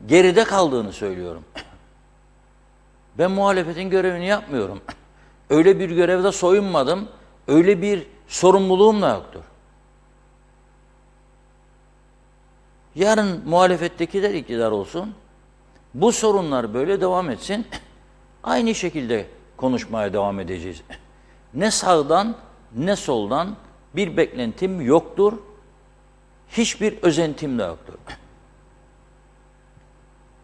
geride kaldığını söylüyorum. Ben muhalefetin görevini yapmıyorum. Öyle bir görevde soyunmadım, öyle bir sorumluluğum da yoktur. Yarın muhalefettekiler iktidar olsun, bu sorunlar böyle devam etsin, aynı şekilde konuşmaya devam edeceğiz. Ne sağdan ne soldan bir beklentim yoktur, hiçbir özentim de yoktur.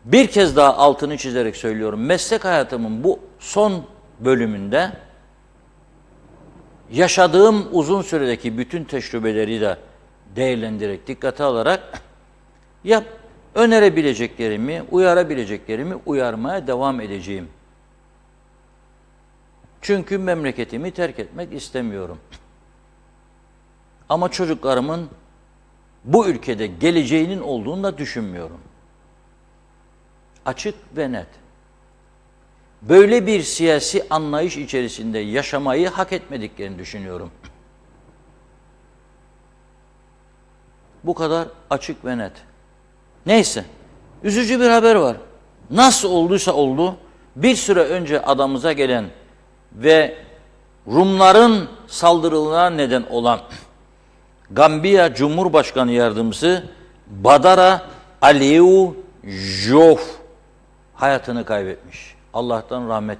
Bir kez daha altını çizerek söylüyorum, meslek hayatımın bu son bölümünde yaşadığım uzun süredeki bütün tecrübeleri de değerlendirerek, dikkate alarak önerebileceklerimi, uyarabileceklerimi uyarmaya devam edeceğim. Çünkü memleketimi terk etmek istemiyorum. Ama çocuklarımın bu ülkede geleceğinin olduğunu da düşünmüyorum. Açık ve net. Böyle bir siyasi anlayış içerisinde yaşamayı hak etmediklerini düşünüyorum. Bu kadar açık ve net. Neyse, üzücü bir haber var. Nasıl olduysa oldu, bir süre önce adamıza gelen ve Rumların saldırılarına neden olan Gambiya Cumhurbaşkanı Yardımcısı Badara Aliyu Jof hayatını kaybetmiş. Allah'tan rahmet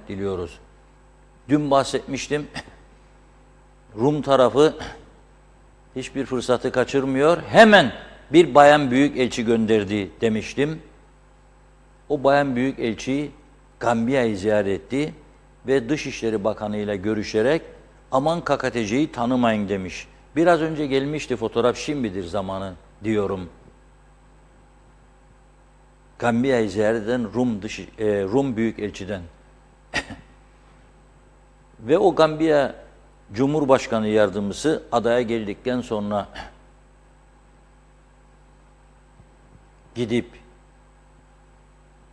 hiçbir fırsatı kaçırmıyor. Hemen bir bayan büyükelçi gönderdi demiştim. O bayan büyükelçi Gambiya'yı ziyaret etti ve Dışişleri Bakanı ile görüşerek aman KKTC'yi tanımayın demiş. Biraz önce gelmişti fotoğraf, şimdidir zamanı diyorum. Gambiya'yı ziyaret eden Rum büyükelçiden. Ve o Gambiya Cumhurbaşkanı yardımcısı adaya geldikten sonra gidip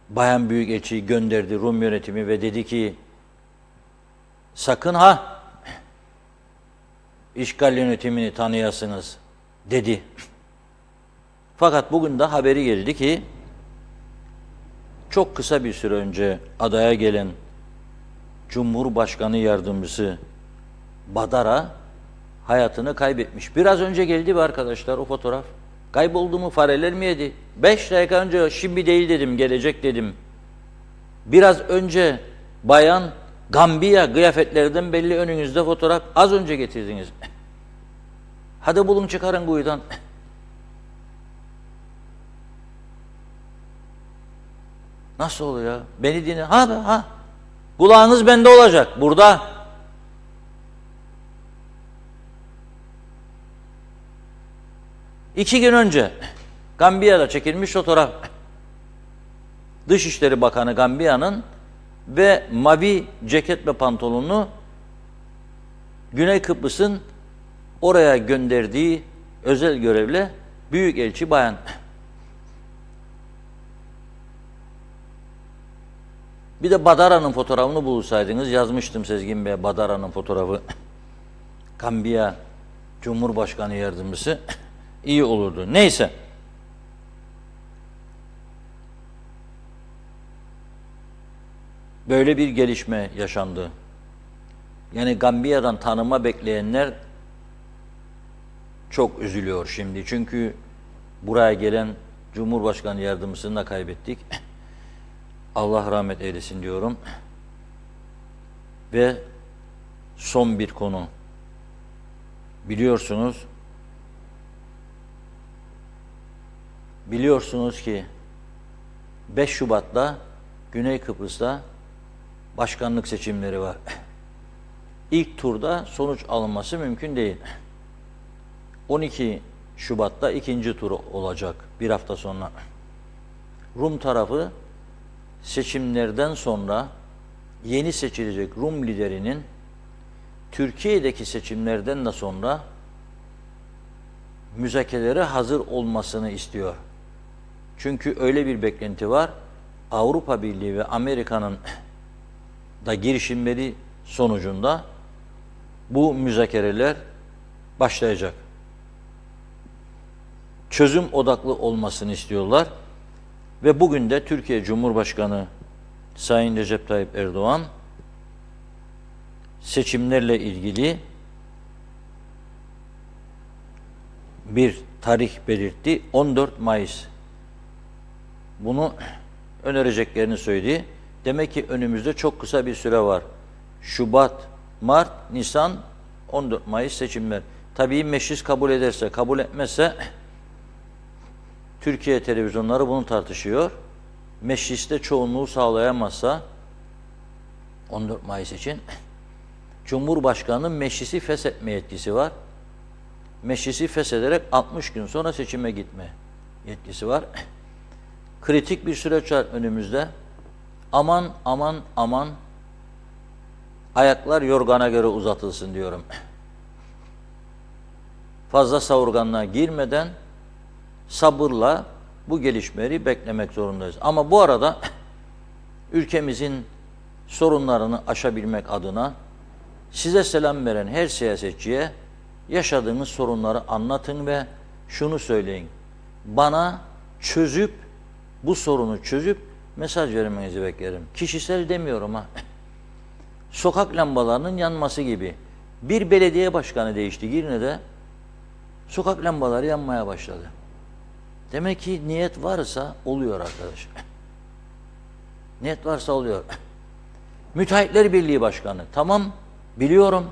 bayan büyükelçiyi gönderdi Rum yönetimi ve dedi ki sakın ha işgal yönetimini tanıyasınız dedi. Fakat bugün de haberi geldi ki çok kısa bir süre önce adaya gelen Cumhurbaşkanı yardımcısı Badara hayatını kaybetmiş. Biraz önce geldi be arkadaşlar o fotoğraf. Kayboldu mu, fareler mi yedi? 5 dakika önce şimdi değil dedim, gelecek dedim. Biraz önce bayan Gambiya kıyafetlerden belli önünüzde fotoğraf. Az önce getirdiniz. Hadi bulun çıkarın kuyudan. Nasıl oluyor? Beni dinle. Ha. Kulağınız bende olacak. Burada. İki gün önce Gambiya'da çekilmiş fotoğraf. Dışişleri Bakanı Gambiya'nın ve mavi ceket ve pantolonunu Güney Kıbrıs'ın oraya gönderdiği özel görevle büyükelçi bayan. Bir de Badara'nın fotoğrafını bulsaydınız, yazmıştım Sezgin Bey, Badara'nın fotoğrafı. Gambiya Cumhurbaşkanı yardımcısı iyi olurdu. Neyse. Böyle bir gelişme yaşandı. Yani Gambiya'dan tanıma bekleyenler çok üzülüyor şimdi. Çünkü buraya gelen Cumhurbaşkanı yardımcısını da kaybettik. Allah rahmet eylesin diyorum. Ve son bir konu. Biliyorsunuz ki 5 Şubat'ta Güney Kıbrıs'ta başkanlık seçimleri var. İlk turda sonuç alınması mümkün değil. 12 Şubat'ta ikinci tur olacak bir hafta sonra. Rum tarafı seçimlerden sonra yeni seçilecek Rum liderinin Türkiye'deki seçimlerden de sonra müzakerelere hazır olmasını istiyor. Çünkü öyle bir beklenti var. Avrupa Birliği ve Amerika'nın da girişimleri sonucunda bu müzakereler başlayacak. Çözüm odaklı olmasını istiyorlar. Ve bugün de Türkiye Cumhurbaşkanı Sayın Recep Tayyip Erdoğan seçimlerle ilgili bir tarih belirtti. 14 Mayıs. Bunu önereceklerini söyledi. Demek ki önümüzde çok kısa bir süre var. Şubat, Mart, Nisan, 14 Mayıs seçimler. Tabii meclis kabul ederse, kabul etmezse Türkiye televizyonları bunu tartışıyor. Mecliste çoğunluğu sağlayamazsa 14 Mayıs için Cumhurbaşkanı'nın meclisi feshetme yetkisi var. Meclisi feshederek 60 gün sonra seçime gitme yetkisi var. Kritik bir süreç var önümüzde. Aman ayaklar yorgana göre uzatılsın diyorum. Fazla savurganlığa girmeden sabırla bu gelişmeleri beklemek zorundayız. Ama bu arada ülkemizin sorunlarını aşabilmek adına size selam veren her siyasetçiye yaşadığınız sorunları anlatın ve şunu söyleyin. Bana bu sorunu çözüp mesaj vermenizi beklerim. Kişisel demiyorum ha. Sokak lambalarının yanması gibi. Bir belediye başkanı değişti Girne'de. Sokak lambaları yanmaya başladı. Demek ki niyet varsa oluyor arkadaş. Niyet varsa oluyor. Müteahhitler Birliği Başkanı. Tamam biliyorum.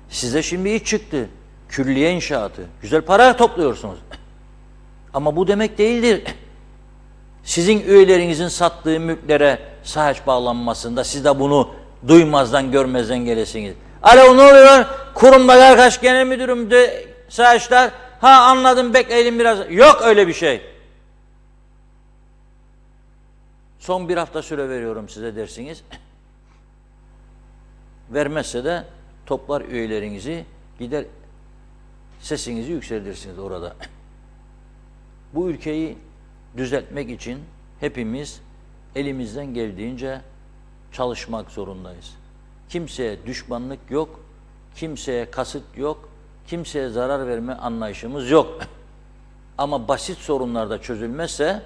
Size şimdi iş çıktı. Külliye inşaatı. Güzel para topluyorsunuz. Ama bu demek değildir. Sizin üyelerinizin sattığı mülklere sahaç bağlanmasında siz de bunu duymazdan görmezden gelesiniz. Alo, ne oluyor? Kurumda arkadaş genel müdürüm de sahaçlar. Ha, anladım, bekleyelim biraz. Yok öyle bir şey. Son bir hafta süre veriyorum size dersiniz. Vermezse de toplar üyelerinizi, gider sesinizi yükseltirsiniz orada. Bu ülkeyi düzeltmek için hepimiz elimizden geldiğince çalışmak zorundayız. Kimseye düşmanlık yok, kimseye kasıt yok, kimseye zarar verme anlayışımız yok. Ama basit sorunlarda çözülmezse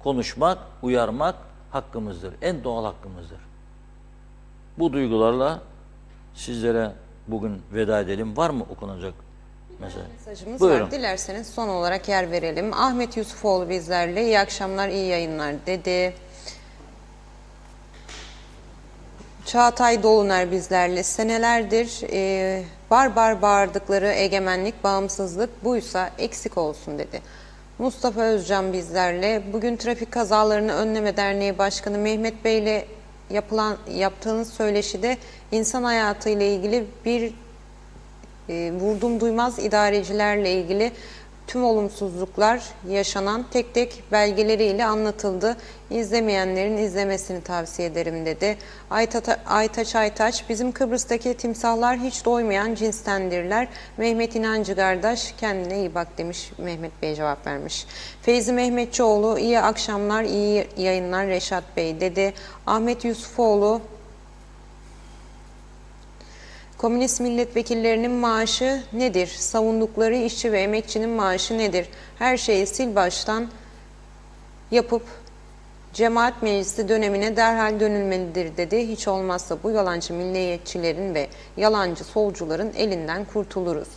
konuşmak, uyarmak hakkımızdır. En doğal hakkımızdır. Bu duygularla sizlere bugün veda edelim. Var mı okunacak mesela? Mesajımız Buyurun. var. Dilerseniz son olarak yer verelim. Ahmet Yusufoğlu bizlerle. İyi akşamlar, iyi yayınlar dedi. Çağatay Doluner bizlerle. Senelerdir barbar bağırdıkları egemenlik, bağımsızlık buysa eksik olsun dedi. Mustafa Özcan bizlerle. Bugün Trafik Kazalarını Önleme Derneği Başkanı Mehmet Bey ile yaptığınız söyleşide insan hayatı ile ilgili bir vurdum duymaz idarecilerle ilgili tüm olumsuzluklar yaşanan tek tek belgeleriyle anlatıldı. İzlemeyenlerin izlemesini tavsiye ederim dedi. Aytaç, bizim Kıbrıs'taki timsahlar hiç doymayan cinstendirler. Mehmet İnancı kardeş, kendine iyi bak demiş. Mehmet Bey cevap vermiş. Feyzi Mehmetçioğlu, iyi akşamlar, iyi yayınlar Reşat Bey dedi. Ahmet Yusufoğlu, komünist milletvekillerinin maaşı nedir? Savundukları işçi ve emekçinin maaşı nedir? Her şeyi sil baştan yapıp cemaat meclisi dönemine derhal dönülmelidir dedi. Hiç olmazsa bu yalancı milliyetçilerin ve yalancı solcuların elinden kurtuluruz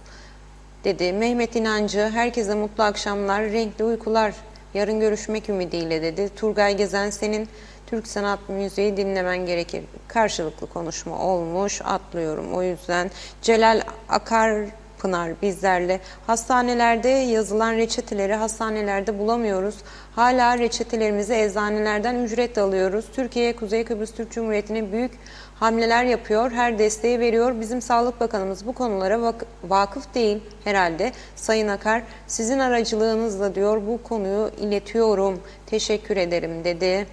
dedi. Mehmet İnancı, herkese mutlu akşamlar, renkli uykular, yarın görüşmek ümidiyle dedi. Turgay Gezen, senin Türk sanat müziği dinlemen gerekir. Karşılıklı konuşma olmuş. Atlıyorum o yüzden. Celal Akarpınar bizlerle. Hastanelerde yazılan reçeteleri hastanelerde bulamıyoruz. Hala reçetelerimizi eczanelerden ücretle alıyoruz. Türkiye, Kuzey Kıbrıs Türk Cumhuriyeti'ne büyük hamleler yapıyor. Her desteği veriyor. Bizim Sağlık Bakanımız bu konulara vakıf değil herhalde. Sayın Akar, sizin aracılığınızla diyor bu konuyu iletiyorum. Teşekkür ederim dedi.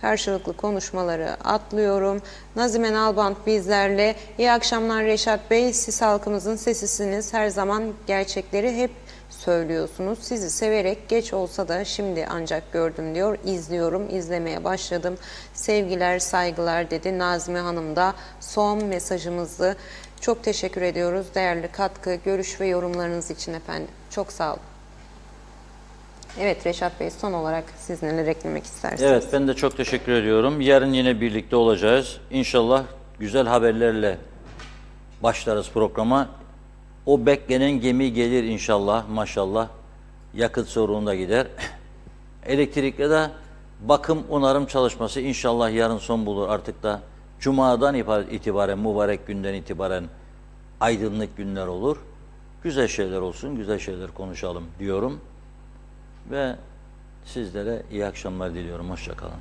Karşılıklı konuşmaları atlıyorum. Nazime Nalbant bizlerle. İyi akşamlar Reşat Bey. Siz halkımızın sesisiniz. Her zaman gerçekleri hep söylüyorsunuz. Sizi severek geç olsa da şimdi ancak gördüm diyor. İzliyorum, izlemeye başladım. Sevgiler, saygılar dedi. Nazime Hanım da son mesajımızdı. Çok teşekkür ediyoruz. Değerli katkı, görüş ve yorumlarınız için efendim. Çok sağ olun. Evet Reşat Bey, son olarak siz neler eklemek istersiniz? Evet, ben de çok teşekkür ediyorum. Yarın yine birlikte olacağız. İnşallah güzel haberlerle başlarız programa. O beklenen gemi gelir inşallah, maşallah. Yakıt sorunu da gider. Elektrikle de bakım onarım çalışması inşallah yarın son bulur. Artık da Cuma'dan itibaren, mübarek günden itibaren aydınlık günler olur. Güzel şeyler olsun, güzel şeyler konuşalım diyorum. Ve sizlere iyi akşamlar diliyorum. Hoşça kalın.